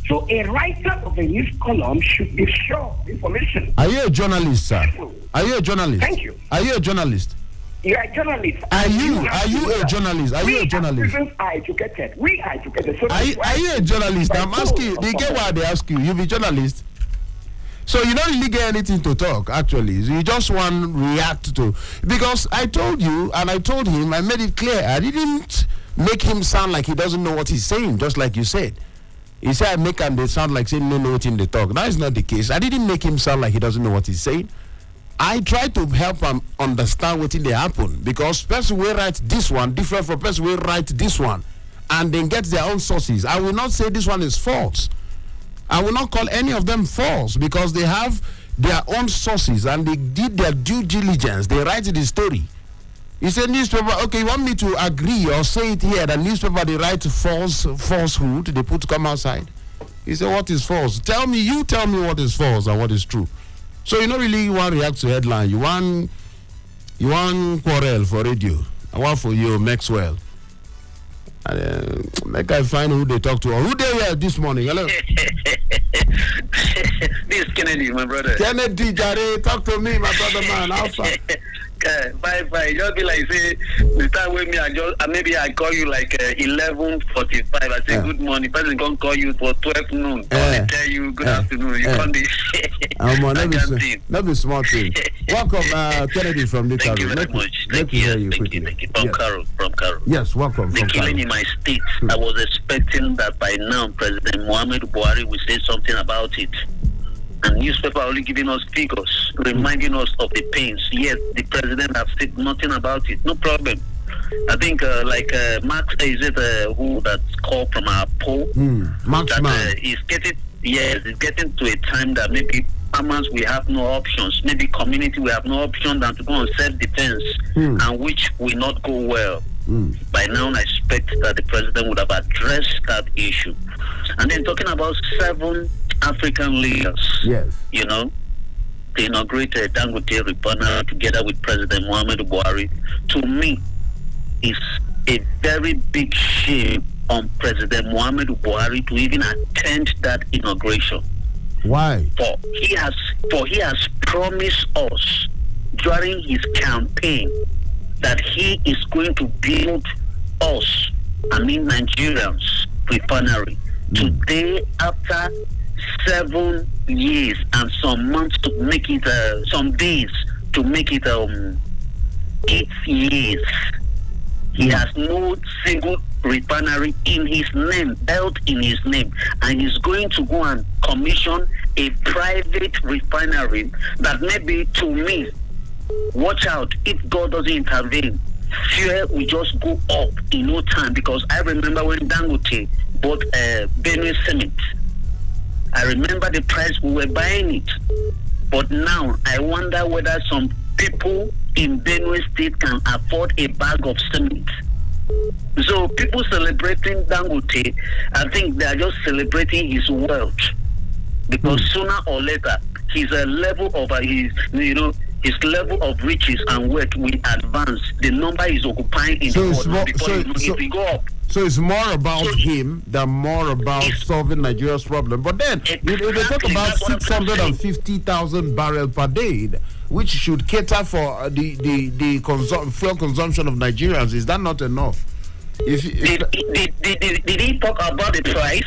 So a writer of a news column should be sure of information. Are you a journalist, sir? Are you a journalist? Thank you. Are you a journalist? You are a journalist. Are you a journalist? Are you a journalist? We are educated. We are educated. So are you a journalist? I'm asking you. They get why they ask you. You be journalist. So you don't really get anything to talk, actually. You just want to react to. Because I told you, and I told him, I made it clear. I didn't make him sound like he doesn't know what he's saying, just like you said. He said I make him they sound like saying no know what in the talk. That is not the case. I didn't make him sound like he doesn't know what he's saying. I try to help him understand what they happen, because person will write this one different from person will write this one, and then get their own sources. I will not say this one is false. I will not call any of them false, because they have their own sources and they did their due diligence. They write the story. You say newspaper, okay, you want me to agree or say it here that newspaper they write falsehood, they put come outside. He said, what is false? You tell me what is false and what is true. So you don't really want to react to headline. You want quarrel for radio. I want for you, Maxwell. Make I find who they talk to or who they were this morning. Hello. This is Kennedy, my brother. Kennedy, Jare, talk to me, my brother man. How far? Bye. Just be like say the time with me. Maybe I call you like 11:45. I say good morning. Person can call you for 12 noon. They tell you good afternoon. You can't be. That be smart thing. Welcome, Kennedy from the Thank you very much. Thank you. From Carol. Yes, welcome. The killing in my state. I was expecting that by now President Muhammad Buhari will say something about it. And newspaper are only giving us figures, reminding us of the pains. Yes, the president has said nothing about it. No problem. I think Max, is it who that's called from our poll? Max man. It's getting to a time that maybe farmers we have no options. Maybe community we have no option than to go on self-defense, and which will not go well. By now, I expect that the president would have addressed that issue. And then talking about 7 African leaders, yes, they inaugurated Dangote refinery together with President Muhammad Buhari. To me, is a very big shame on President Muhammadu Buhari to even attend that inauguration. Why? For he has promised us during his campaign that he is going to build us, Nigerians, refinery. Today, after 7 years and some months to make it, some days to make it 8 years, he has no single refinery in his name, built in his name, and he's going to go and commission a private refinery that maybe, to me, watch out if God doesn't intervene, fuel will just go up in no time. Because I remember when Dangote bought Benue Cement, I remember the price we were buying it, but now I wonder whether some people in Benue State can afford a bag of cement. So people celebrating Dangote, I think they are just celebrating his wealth, because sooner or later his level of his level of riches and wealth will advance. The number is occupying in the world before it will go up. So it's more about him than more about solving Nigeria's problem. But then they talk about 650,000 barrels per day, which should cater for the fuel consumption of Nigerians. Is that not enough? Did he talk about the price?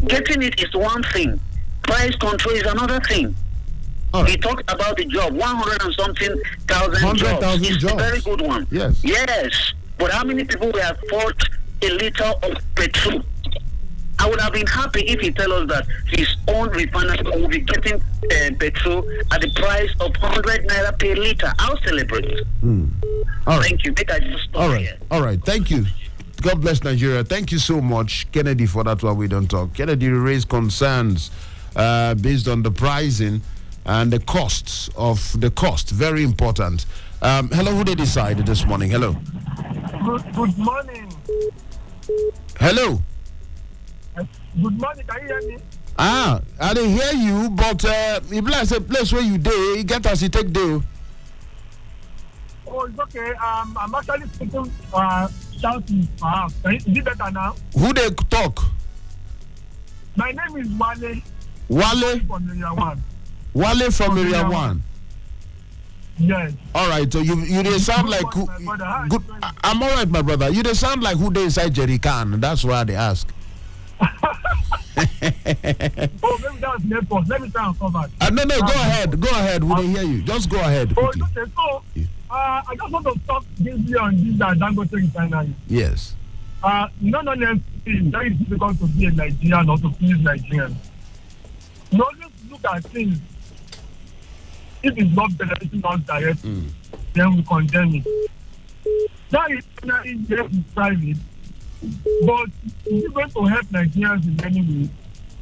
Getting it is one thing. Price control is another thing. Right. He talked about the job, 100 and something thousand jobs. It's a very good one. Yes. But how many people will afford a liter of petrol? I would have been happy if he tell us that his own refinery will be getting petrol at the price of 100 naira per liter. I'll celebrate. All right. Thank you. All right. Thank you. God bless Nigeria. Thank you so much, Kennedy, for that one we don't talk. Kennedy raised concerns based on the pricing and the costs of the cost. Very important. Hello, who they decided this morning? Hello. Good morning. Hello. Good morning. Can you hear me? I didn't hear you, but if that's a place where you day, you get us, you take day. Oh, it's okay. I'm actually speaking shouting. Is it better now? Who they talk? My name is Wale. Wale from Area 1. Wale from Area 1. Yes. All right. So you they sound like who, good. I'm all right, my brother. You they sound like who they inside Jerry Khan. That's why they ask. Oh, maybe that was network. Let me try and cover. No. Go ahead. We didn't hear you. Just go ahead. Oh, okay. So I just want to talk briefly on this Dangote refinery. Yes. It's very difficult to be a Nigerian or to please Nigerians. You always look at things. If it's not benefiting us directly, then we condemn it. That refinery is private, but it's going to help Nigerians in many ways.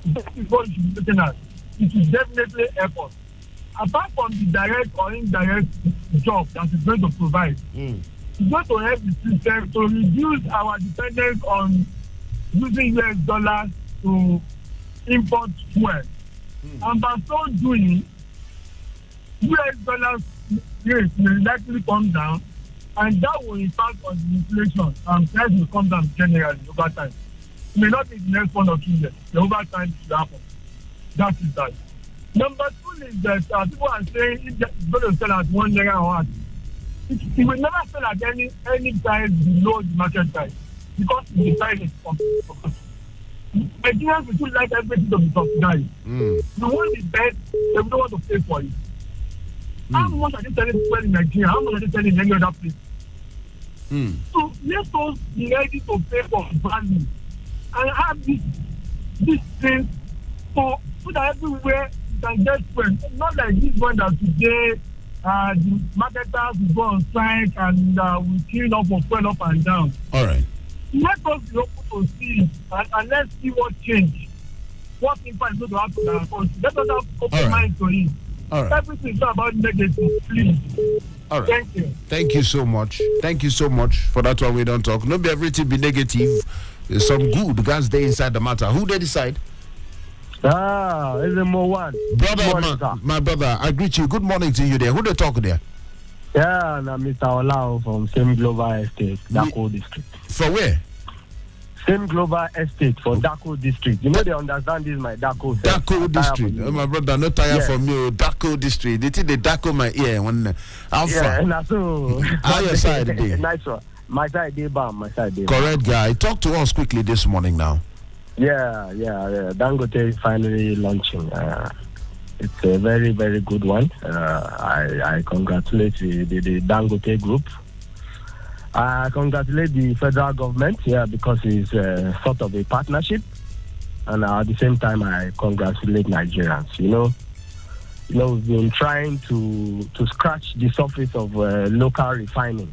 That is what you should be looking at. It will definitely help us. Apart from the direct or indirect job that it's going to provide, it's going to help the system to reduce our dependence on using US dollars to import fuel. And by so doing, US dollars rate may likely come down, and that will impact on the inflation, and price will come down generally over time. It may not be the next 1 or 2 years, but over time it will happen. That is that. Number 2 is that people are saying if it's going to sell at 1 naira or what, it will never sell at any price below the market price, because the price is competitive. Nigerians will still like everything to be subsidized. We want the best, they don't want to pay for it. How much are they selling people in Nigeria? How much are they selling in any other place? So let us be ready to pay for value and have this thing so that everywhere you can get friends. Not like this one that today the marketers will go on strike and will clean up or fuel up and down. All right. Let us be open to see it and let's see what change. What impact is going to happen in our country. Let us have open mind to it. All right. Everything is about negative, please. All right. Thank you. Thank you so much. Thank you so much for that one. We don't talk. Not be everything be negative. There's some good guys there inside the matter. Who they decide? EZEMMUO 1. Brother, my brother, I greet you. Good morning to you there. Who they talk there? Yeah, Mr. Olao from same Global Estate, Dako District. From where? Same global estate for Dako district. You know they understand this, my Dako. Dako district. My brother, not tired from you. Dako district. They think they Dako my ear when Alpha. Yeah, and so how your side today? Nice one. My side day bam. My side day. Correct guy. Talk to us quickly this morning now. Yeah. Dangote is finally launching. It's a very, very good one. I congratulate the Dangote group. I congratulate the federal government, because it's sort of a partnership. And at the same time, I congratulate Nigerians. You know, we've been trying to scratch the surface of local refining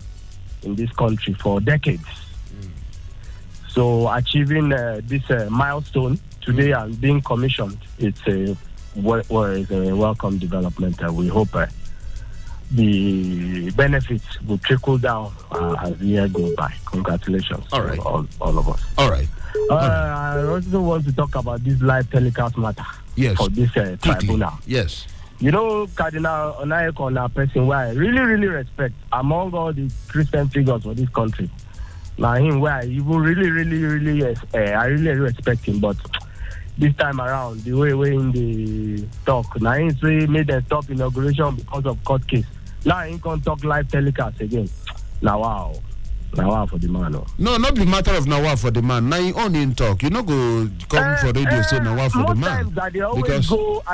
in this country for decades. So achieving this milestone today and being commissioned, it's a welcome development. We hope the benefits will trickle down as the year goes by. Congratulations to all of us. All right. I also want to talk about this live telecast matter for this tribunal. Yes. You know, Cardinal Onayekona, a person where I really, really respect among all the Christian figures for this country. Now, him where I even really respect him, but this time around, the way in the talk, now he made them stop inauguration because of court case. Now he can't talk live telecast again. Now wow for the man. No, not the matter of now for the man. Now you only talk. You know go come for radio say now for the man. Most times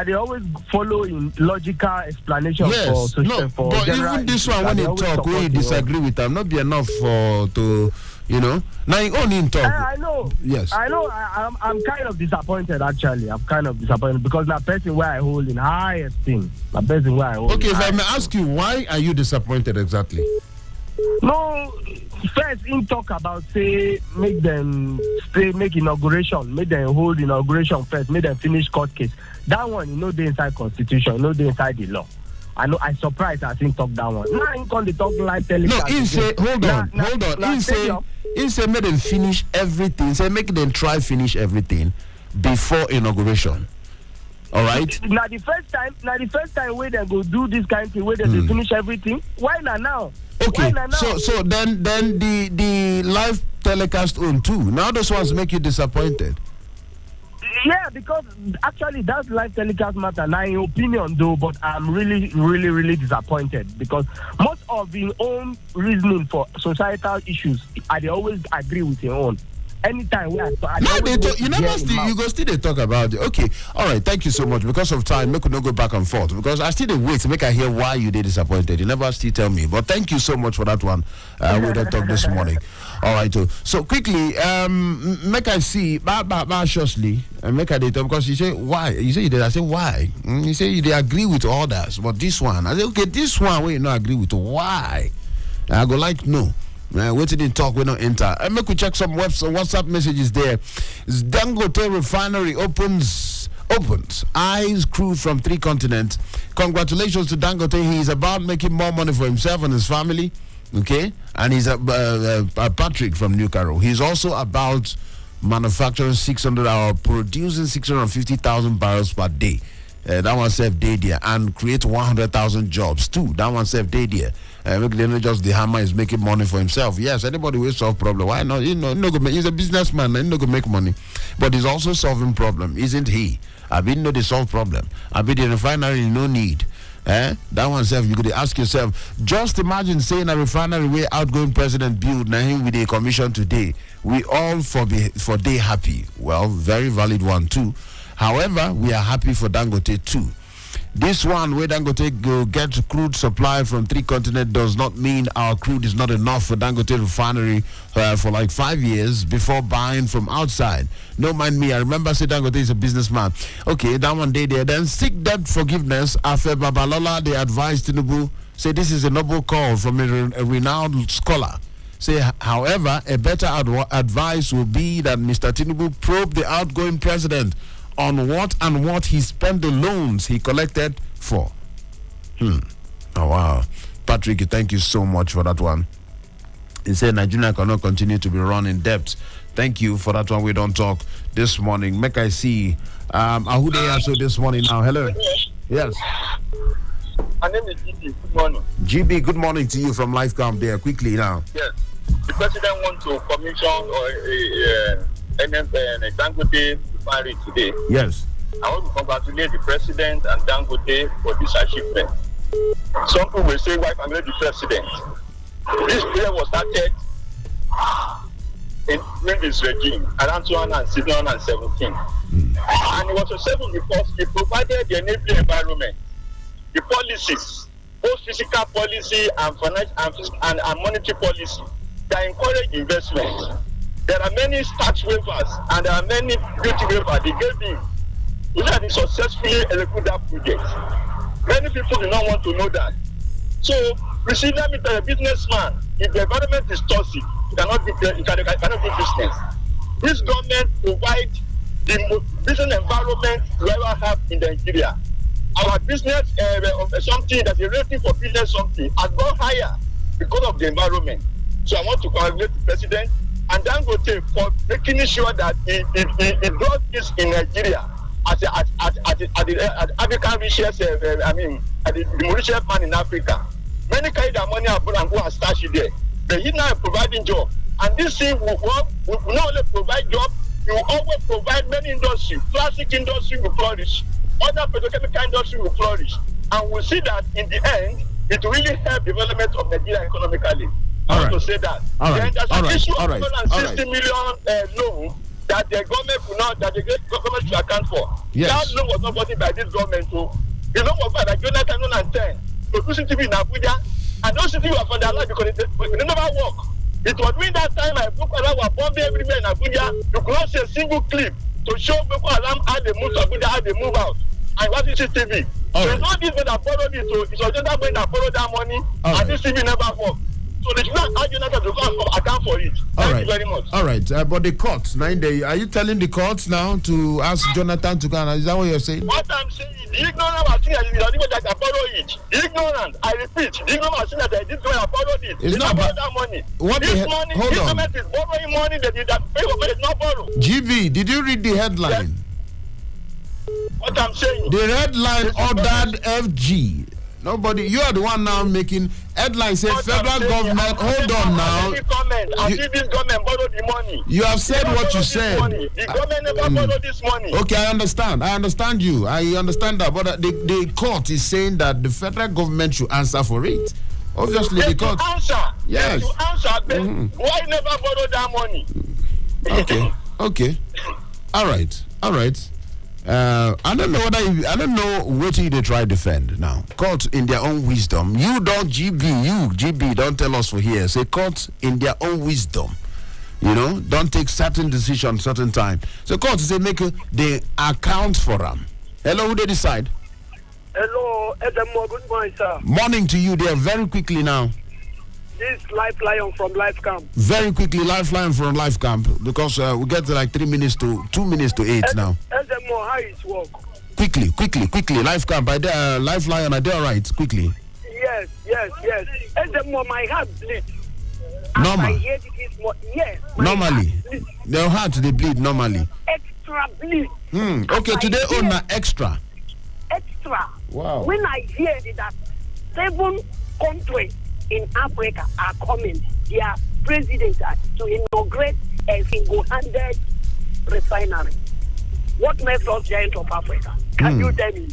they always follow in logical explanation for social but even this one when you talk, when you disagree with them, not be enough to. You know, now you only talk. I know. Yes. I know. I'm kind of disappointed. Actually, I'm kind of disappointed because that person where I hold in high esteem. That person where I hold. Okay, if I may ask you, why are you disappointed exactly? No, first in talk about make inauguration, make them hold inauguration first, make them finish court case. That one, they inside constitution, they inside the law. I know. I surprised I think talk that one. Now he can't talk like telecast. No, he say hold on. He say make them finish everything. Say make them try finish everything before inauguration. All right. Now the first time where they go do this kind of thing where they finish everything. Why not now? Okay. So then the live telecast on too. Now those ones make you disappointed. Yeah, because actually that's live telecast matter. Now, in opinion though, but I'm really, really, really disappointed because most of the own reasoning for societal issues, I always agree with your own. Anytime we are you go still they talk about it. Okay, all right. Thank you so much. Because of time, make we not go back and forth because I still wait to make I hear why you did disappointed. You never still tell me. But thank you so much for that one. We don't talk this morning. All right. So quickly, make I see, shortly, and make I data because you say why. You say you did. I say why. You say they agree with others, but this one, I say okay, this one we not agree with why. I go like no. Waiting in talk, we don't enter. And make we check some WhatsApp messages there. Dangote refinery opens. Eyes crew from 3 continents. Congratulations to Dangote. He is about making more money for himself and his family. Okay, and he's Patrick from New Carroll. He's also about manufacturing 600 hours, producing 650,000 barrels per day. That one self day there and create 100,000 jobs too. That one self day there. Not just the hammer is making money for himself. Yes, anybody will solve problem. Why not? He's a businessman and not gonna make money, but he's also solving problem, isn't he? I mean, they solve problem. I mean, the refinery no need. That one self, you could ask yourself. Just imagine saying a refinery where outgoing president build now him with a commission today. We all for day happy. Well, very valid one too. However, we are happy for Dangote too. This one where Dangote go get crude supply from 3 continents does not mean our crude is not enough for Dangote refinery for like 5 years before buying from outside. No mind me, I remember say Dangote is a businessman. Okay, that one day there. Then seek debt forgiveness. After Babalola, they advised Tinubu, say this is a noble call from a renowned scholar. Say, however, a better advice will be that Mr. Tinubu probe the outgoing president on what he spent the loans he collected for. Oh wow. Patrick, thank you so much for that one. He said Nigeria cannot continue to be run in debt. Thank you for that one. We don't talk this morning. Make I see who they are so this morning now. Hello. Yes. My name is GB. Good morning. GB, good morning to you from Life Camp there. Quickly now. Yes. the president wants to commission or a Dangote refinery today. Yes. I want to congratulate the president and Dangote for this achievement. Some people will say, why congratulate the president? This prayer was started in this regime around 2017. And it was successful because it provided the enabling environment, the policies, both physical policy and financial and monetary policy that encourage investment. There are many tax waivers and there are many duty waivers they gave him. We had successfully executed that project. Many people do not want to know that. So, you see, let me tell you, a businessman, if the environment is toxic, you cannot do business. This government provides the business environment we ever have in Nigeria. Our business, something that is rating for business something, has gone higher because of the environment. So I want to congratulate the president and Dangote for making sure that he brought this in Nigeria at the African richest, at the richest man in Africa. Many carry their money abroad and go and stash it there. But he's now providing job. And this thing will not only provide job, it will always provide many industries. Plastic industry will flourish. Other petrochemical industry will flourish. And we'll see that in the end, it will really help development of Nigeria economically. I want to say that. Then there's an issue of 160 million loan that the government will not, that the government should account for. Yes. That loan was not bought by this government too. The loan was by Jonathan 2010, producing TV in Abuja, and those cities were for their life because they never work. It was during that time I Boko Haram were bombing everywhere in Abuja. You could not see a single clip to show Boko Haram how they move to Abuja, how they move out. And what is TV? So it's not this way that borrowed it, so it's just that way that borrowed that money, and this TV never worked. So they should not ask Jonathan to come account for it. Thank you very much. All right, but the courts, 9 days, are you telling the courts now to ask Jonathan to come? Is that what you're saying? What I'm saying is, the ignorant was saying that I borrow it. The ignorant, I repeat, the ignorant was saying that I did I borrowed it. It's not about that money. What this money, hold this on. government is borrowing money that is not borrowed. GB, did you read the headline? Yes. What I'm saying. The headline ordered FG. Nobody, you are the one now making headlines say federal government. Hold on now. I see this government borrow the money. You have said what you said. The government never borrowed this money. Okay, I understand you. I understand that. But the court is saying that the federal government should answer for it. Obviously, the court. Answer. Yes. To answer. Why never borrow that money? Okay. All right. I don't know what they try to defend now. Courts in their own wisdom. You don't GB, don't tell us for here. Say courts in their own wisdom. Don't take certain decisions certain time. So courts say they account for them. Hello, who they decide? Hello, EZEMMUO, good morning, sir. Morning to you there, very quickly now. This Lifeline from Life Camp. Very quickly, Lifeline from Life Camp, because we get to like 2 minutes to 8 now. EZEMMUO, how it work? Quickly, Life Camp, Lifeline, are they all right? Quickly. Yes. EZEMMUO, my heart bleeds. Normal. Yes. Normally. Their heart, they bleed normally. Extra bleed. Okay, today on extra. Extra. Wow. When I hear that 7 countries in Africa are coming, their presidents are to inaugurate a single-handed refinery. What makes us giant of Africa? Can you tell me?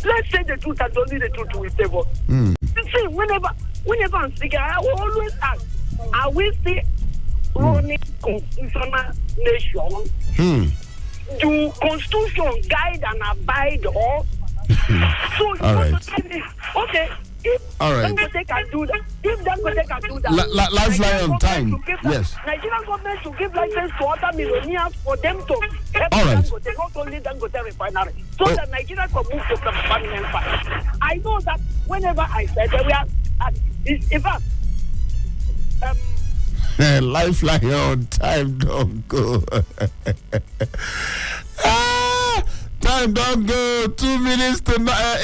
Let's say the truth and only the truth will save us. See, whenever I'm speaking, I will always ask, are we still running constitutional nation? Do constitution guide and abide us? So all right. Okay. All right. Dangote can do that. Lifeline on time. Yes. Nigerian government to give license to other millionaires for them to help Dangote, not only Dangote refinery, so that Nigeria can move to permanent fire. I know that whenever I said that we are, in fact, Lifeline on time, don't go. Time don't go. 2 minutes to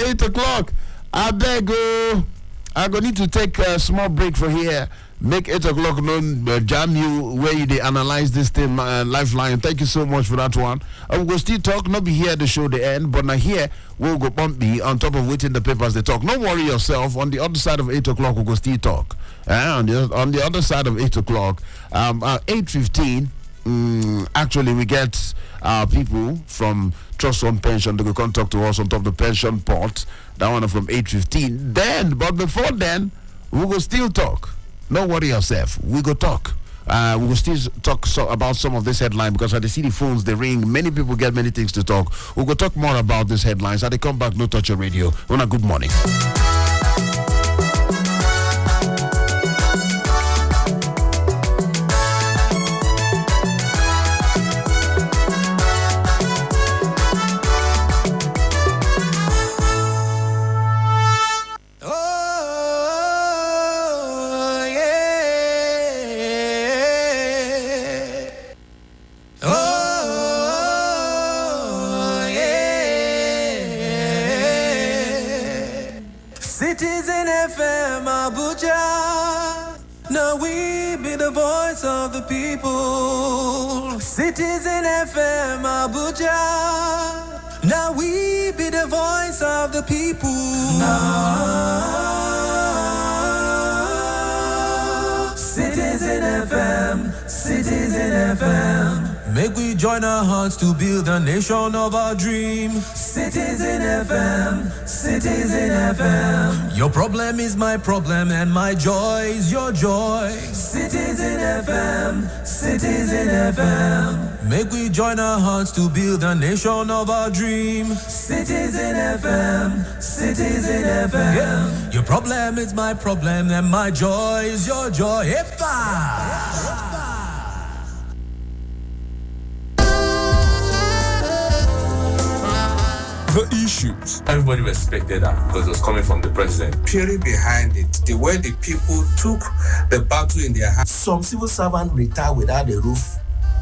8 o'clock. I beg you. I'm going to need to take a small break for here. Make 8 o'clock known, jam you where they analyze this thing, Lifeline. Thank you so much for that one. We'll go still talk, not be here to show the end, but now here we'll go bumpy on top of waiting the papers they talk. Don't worry yourself. On the other side of 8 o'clock, we'll go still talk. On the other side of 8 o'clock, 8:15, actually we get people from Trust Fund Pension. They will come talk to us on top of the pension pot. That one from 8:15. But before then, we will still talk. Don't worry yourself. We go talk. We will still talk about some of this headline because at the city phones they ring. Many people get many things to talk. We will talk more about these headlines. As they come back, no touch your radio. Good morning. Citizen FM Abuja. Now we be the voice of the people. Citizen FM Abuja. Now we be the voice of the people. Now, Citizen FM, Citizen FM. Make we join our hearts to build a nation of our dream. Citizen FM, Citizen FM. Your problem is my problem and my joy is your joy. Citizen FM, Citizen FM. Make we join our hearts to build a nation of our dream. Citizen FM, Citizen FM. Yeah. Your problem is my problem and my joy is your joy. Epa! The issues. Everybody respected that because it was coming from the president. Purely behind it, the way the people took the battle in their hands. Some civil servant retired without a roof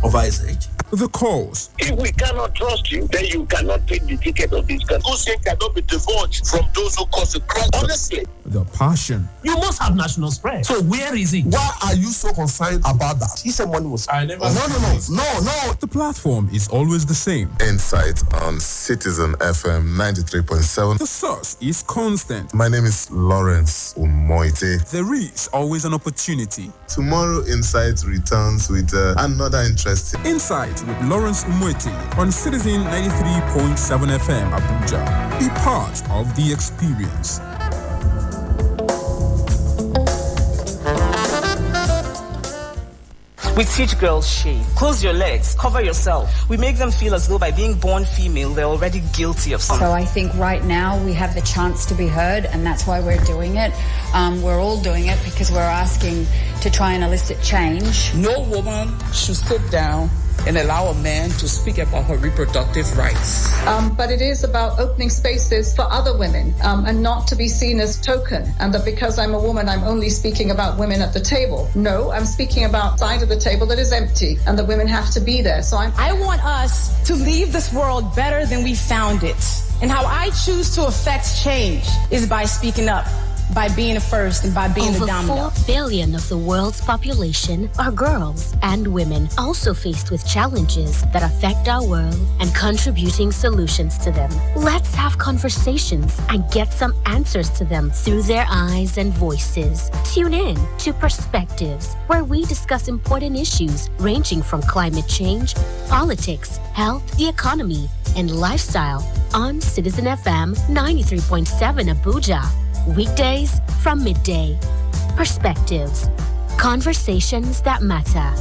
over his head. The cause. If we cannot trust you, then you cannot take the ticket of this country. Goodness cannot be divulged from those who cause the crime. Honestly. The passion. You must have national spread. So where is it? Why are you so concerned about that? He said money was... I never... No. The platform is always the same. Insight on Citizen FM 93.7. The source is constant. My name is Lawrence Umoite. There is always an opportunity. Tomorrow, Insight returns with another interesting... Insight with Lawrence Umoite on Citizen 93.7 FM Abuja. Be part of the experience. We teach girls shame. Close your legs, cover yourself. We make them feel as though by being born female, they're already guilty of something. So I think right now we have the chance to be heard, and that's why we're doing it. We're all doing it because we're asking to try and elicit change. No woman should sit down and allow a man to speak about her reproductive rights. But it is about opening spaces for other women and not to be seen as token, and that because I'm a woman, I'm only speaking about women at the table. No, I'm speaking about side of the table that is empty and the women have to be there. So I want us to leave this world better than we found it. And how I choose to affect change is by speaking up, by being the first and by being the dominant. Over 4 billion of the world's population are girls and women, also faced with challenges that affect our world and contributing solutions to them. Let's have conversations and get some answers to them through their eyes and voices. Tune in to Perspectives, where we discuss important issues ranging from climate change, politics, health, the economy, and lifestyle on Citizen FM 93.7 Abuja. Weekdays from midday. Perspectives. Conversations that matter.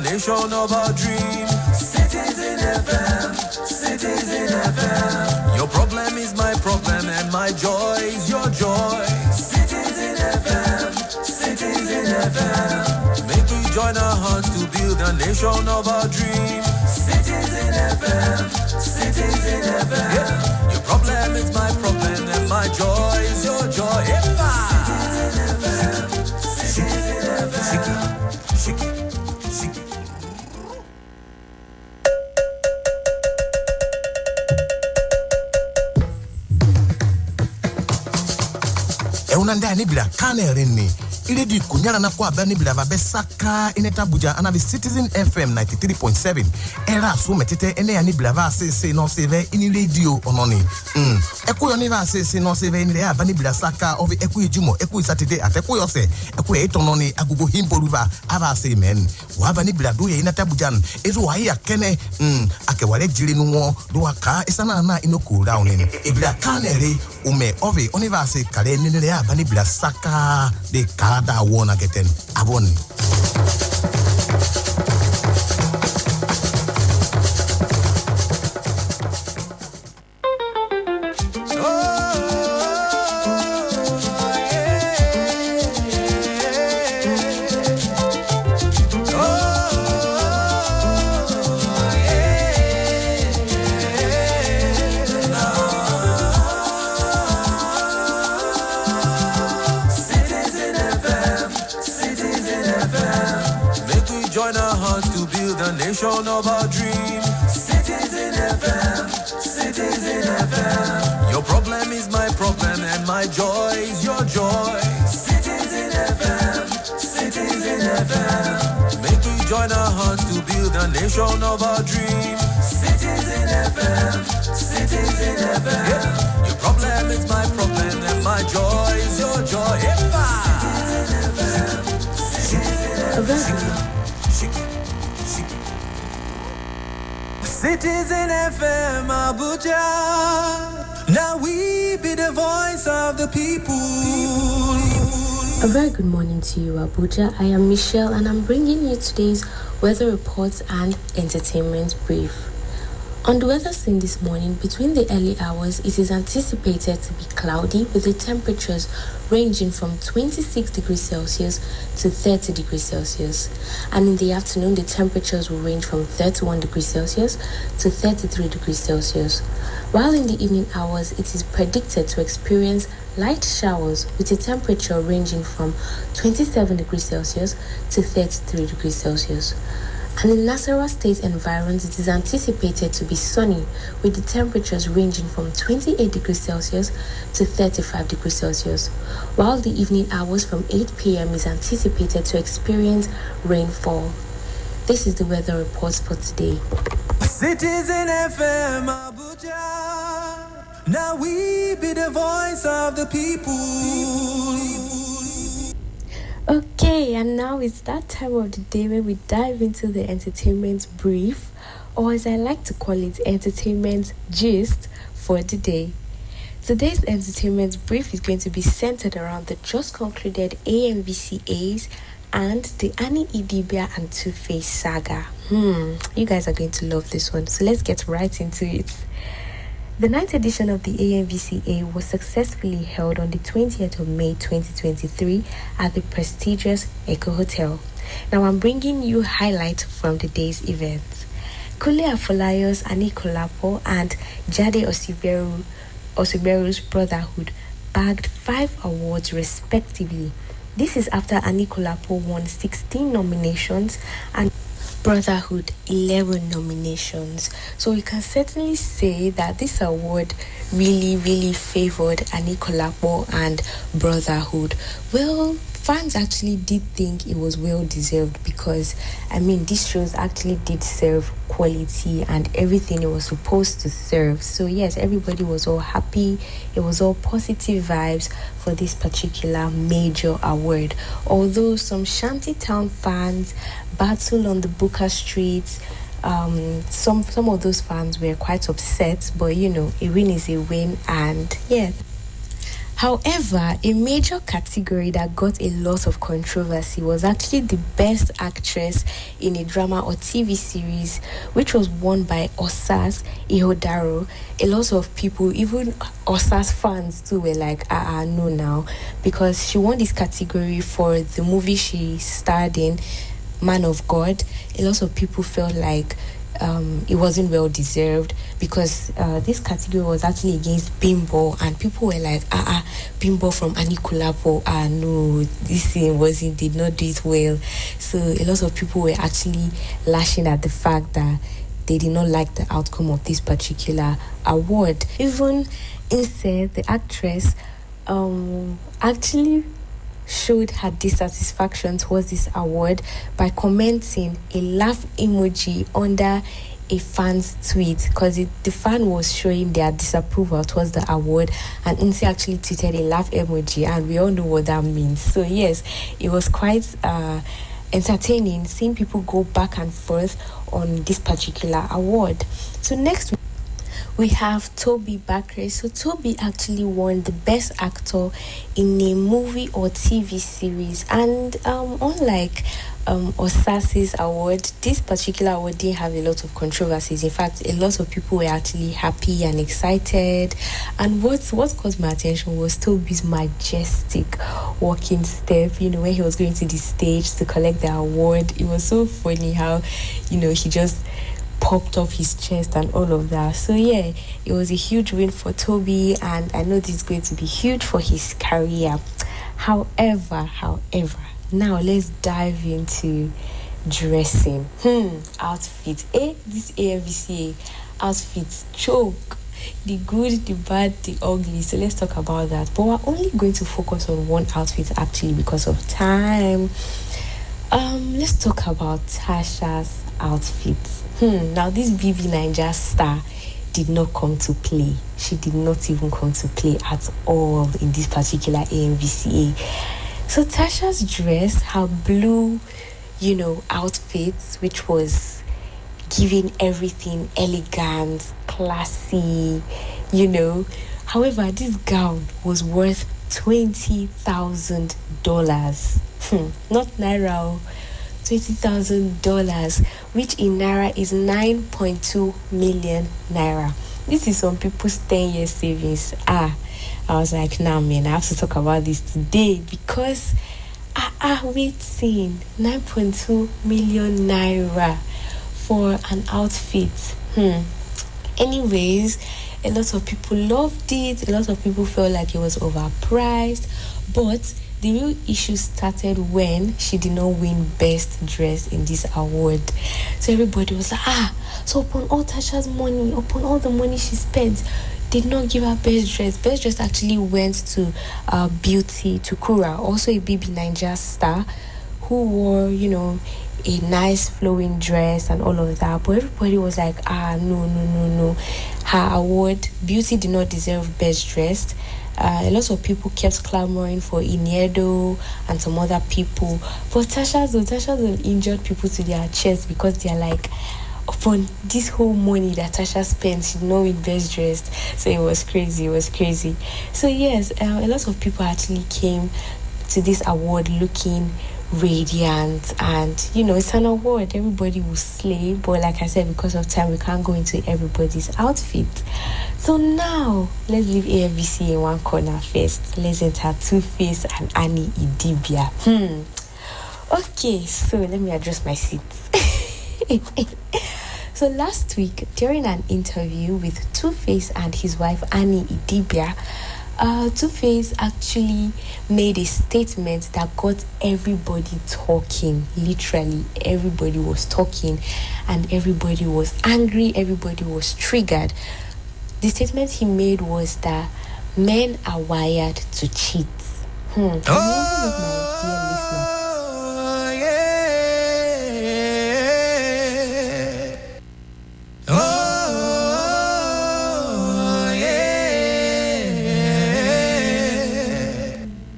Nation of our dream. Citizen FM, Citizen FM. Your problem is my problem and my joy is your joy. Citizen FM, Citizen FM. Make we join our hearts to build a nation of our dream. Citizen FM, Citizen FM. Yeah. Your problem is my problem and my joy is your joy. Epa! Citizen FM, Citizen Unanda Nibla Kanerini. Iledi Kunyana Nakwa Banibla Besaka in Abuja and have Citizen FM 93.7. Era Sumetete and Anibla say no save in radio ononi. Equaniva says no save in the Banibla Saka of Equijumo, Equi Saturday at Equiose, Equitononi, Agugo Himpoluva, Avase men. Wabanibla do in Atabujan, Ezuaya Kene, Akewale Jilinu, Duaka, Esanana in cool down in Ibla Canary, Ume Ove, Onivase, Karenina, Banibla Saka, de Kada Wona Geten, Aboni. Nation of our dream, Citizen FM, Citizen FM. Your problem is my problem and my joy is your joy. Citizen FM, Citizen FM. Make we join our hearts to build a nation of our dream. Citizen FM, Citizen FM. Yeah. Your problem is my problem and my joy is your joy. Citizen FM, Citizen FM. Citizen FM Abuja. Now we be the voice of the people. A very good morning to you, Abuja. I am Michelle and I'm bringing you today's weather reports and entertainment brief. On the weather scene this morning, between the early hours, it is anticipated to be cloudy with the temperatures ranging from 26 degrees Celsius to 30 degrees Celsius. And in the afternoon, the temperatures will range from 31 degrees Celsius to 33 degrees Celsius. While in the evening hours, it is predicted to experience light showers with a temperature ranging from 27 degrees Celsius to 33 degrees Celsius. And in Nasarawa State environs, it is anticipated to be sunny with the temperatures ranging from 28 degrees Celsius to 35 degrees Celsius, while the evening hours from 8 p.m. is anticipated to experience rainfall. This is the weather report for today. Citizen FM Abuja. Now we be the voice of the people. Okay, and now it's that time of the day where we dive into the entertainment brief, or as I like to call it, entertainment gist for the day. Today's entertainment brief is going to be centered around the just concluded AMVCAs and the Annie Idibia and Two-Face saga. You guys are going to love this one, so let's get right into it. The 9th edition of the AMVCA was successfully held on the 20th of May 2023 at the prestigious Echo Hotel. Now I'm bringing you highlights from the day's events. Kule Afolayos, Ani Kolapo, and Jade Osiberu's Brotherhood bagged 5 awards respectively. This is after Ani Kolapo won 16 nominations and Brotherhood 11 nominations. So we can certainly say that this award really favored Ani Kolapo and Brotherhood. Well, fans actually did think it was well deserved because these shows actually did serve quality and everything it was supposed to serve. So yes, everybody was all happy. It was all positive vibes for this particular major award. Although some shantytown fans battled on the Booker streets, some of those fans were quite upset, but a win is a win, and yeah. However, a major category that got a lot of controversy was actually the best actress in a drama or TV series, which was won by Osas Ihodaro. A lot of people, even Osas fans too, were like, no now, because she won this category for the movie she starred in, Man of God. A lot of people felt like it wasn't well deserved because this category was actually against Bimbo, and people were like, Bimbo from Ani Kolapo, no, this thing did not do it well. So a lot of people were actually lashing at the fact that they did not like the outcome of this particular award. Even Inse, the actress, actually showed her dissatisfaction towards this award by commenting a laugh emoji under a fan's tweet, because the fan was showing their disapproval towards the award, and Nsi actually tweeted a laugh emoji, and we all know what that means. So yes, it was quite entertaining seeing people go back and forth on this particular award. So next we have Toby Bakre. So Toby actually won the Best Actor in a movie or TV series, and unlike Osasi's award, this particular award didn't have a lot of controversies. In fact, a lot of people were actually happy and excited. And what caught my attention was Toby's majestic walking step, when he was going to the stage to collect the award. It was so funny how, he just popped off his chest and all of that. So yeah, it was a huge win for Toby, and I know this is going to be huge for his career. However, now let's dive into dressing. Outfit. This AMVCA outfits choke. The good, the bad, the ugly. So let's talk about that. But we're only going to focus on one outfit actually because of time. Let's talk about Tasha's outfits. Now this BB Naija star did not come to play. She did not even come to play at all in this particular AMVCA. So Tasha's dress, her blue, outfits, which was giving everything elegant, classy, However, this gown was worth $20,000. Not Naira, $20,000, which in Naira is 9.2 million Naira. This is some people's 10-year savings. I was like, nah, man, I have to talk about this today because, waiting, 9.2 million Naira for an outfit. Anyways, a lot of people loved it. A lot of people felt like it was overpriced, but the real issue started when she did not win Best Dress in this award. So everybody was like, so upon all Tasha's money, upon all the money she spent, did not give her Best Dress. Best Dress actually went to Beauty Tukura, also a BB Naija star, who wore, a nice flowing dress and all of that. But everybody was like, no. Her award, Beauty did not deserve Best Dressed. A lot of people kept clamoring for Iniedo and some other people. But Tasha's injured people to their chest because they're like, upon this whole money that Tasha spent, she did not win Best Dressed. So it was crazy. So yes, a lot of people actually came to this award looking radiant, and it's an award, everybody will slay, but like I said, because of time we can't go into everybody's outfit. So now let's leave AFBC in one corner first. Let's enter Two-Face and Annie Idibia. Okay, so let me adjust my seats. So last week during an interview with Two-Face and his wife Annie Idibia, Two-Face actually made a statement that got everybody talking. Literally, everybody was talking and everybody was angry, everybody was triggered. The statement he made was that men are wired to cheat. Can you hear my dear listener?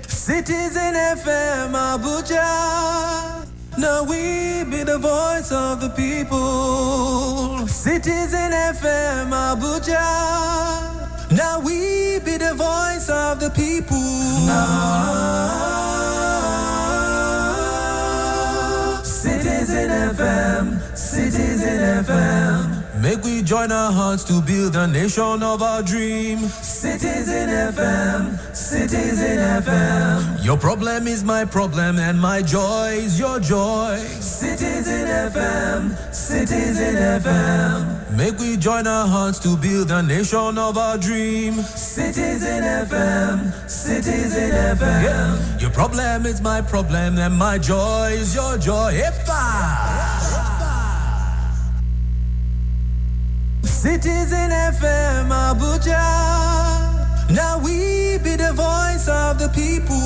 Citizen FM Abuja. Now we be the voice of the people. Citizen FM Abuja. Now we be the voice of the people. Citizen FM, Citizen FM. Make we join our hearts to build a nation of our dream. Citizen FM, Citizen FM. Your problem is my problem and my joy is your joy. Citizen FM, Citizen FM. Make we join our hearts to build a nation of our dream. Citizen FM, Citizen FM. Yeah. Your problem is my problem and my joy is your joy. Citizen FM Abuja. Now we be the voice of the people.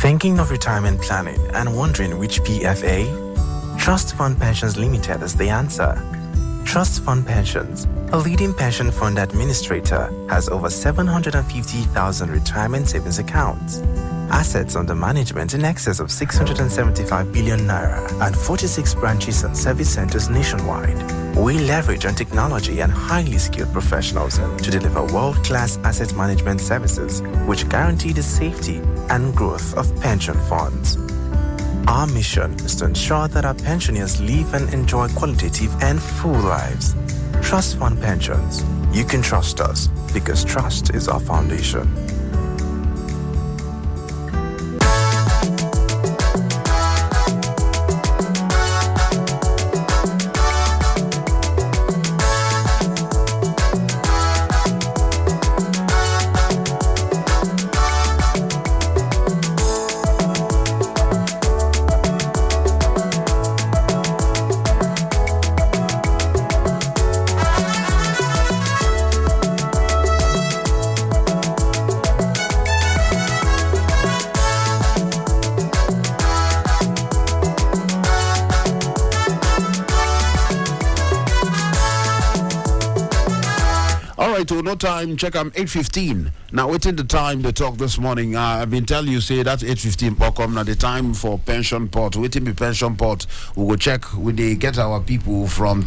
Thinking of retirement planning and wondering which PFA? Trust Fund Pensions Limited is the answer. Trust Fund Pensions, a leading pension fund administrator, has over 750,000 retirement savings accounts, assets under management in excess of 675 billion naira, and 46 branches and service centers nationwide. We leverage on technology and highly skilled professionals to deliver world-class asset management services which guarantee the safety and growth of pension funds. Our mission is to ensure that our pensioners live and enjoy qualitative and full lives. Trust Fund Pensions. You can trust us because trust is our foundation. No time, check 8:15. Now waiting the time they talk this morning. I've been telling you, say that's 8:15 Pocom. Now the time for pension pot. Waiting the pension pot. We will check when they get our people from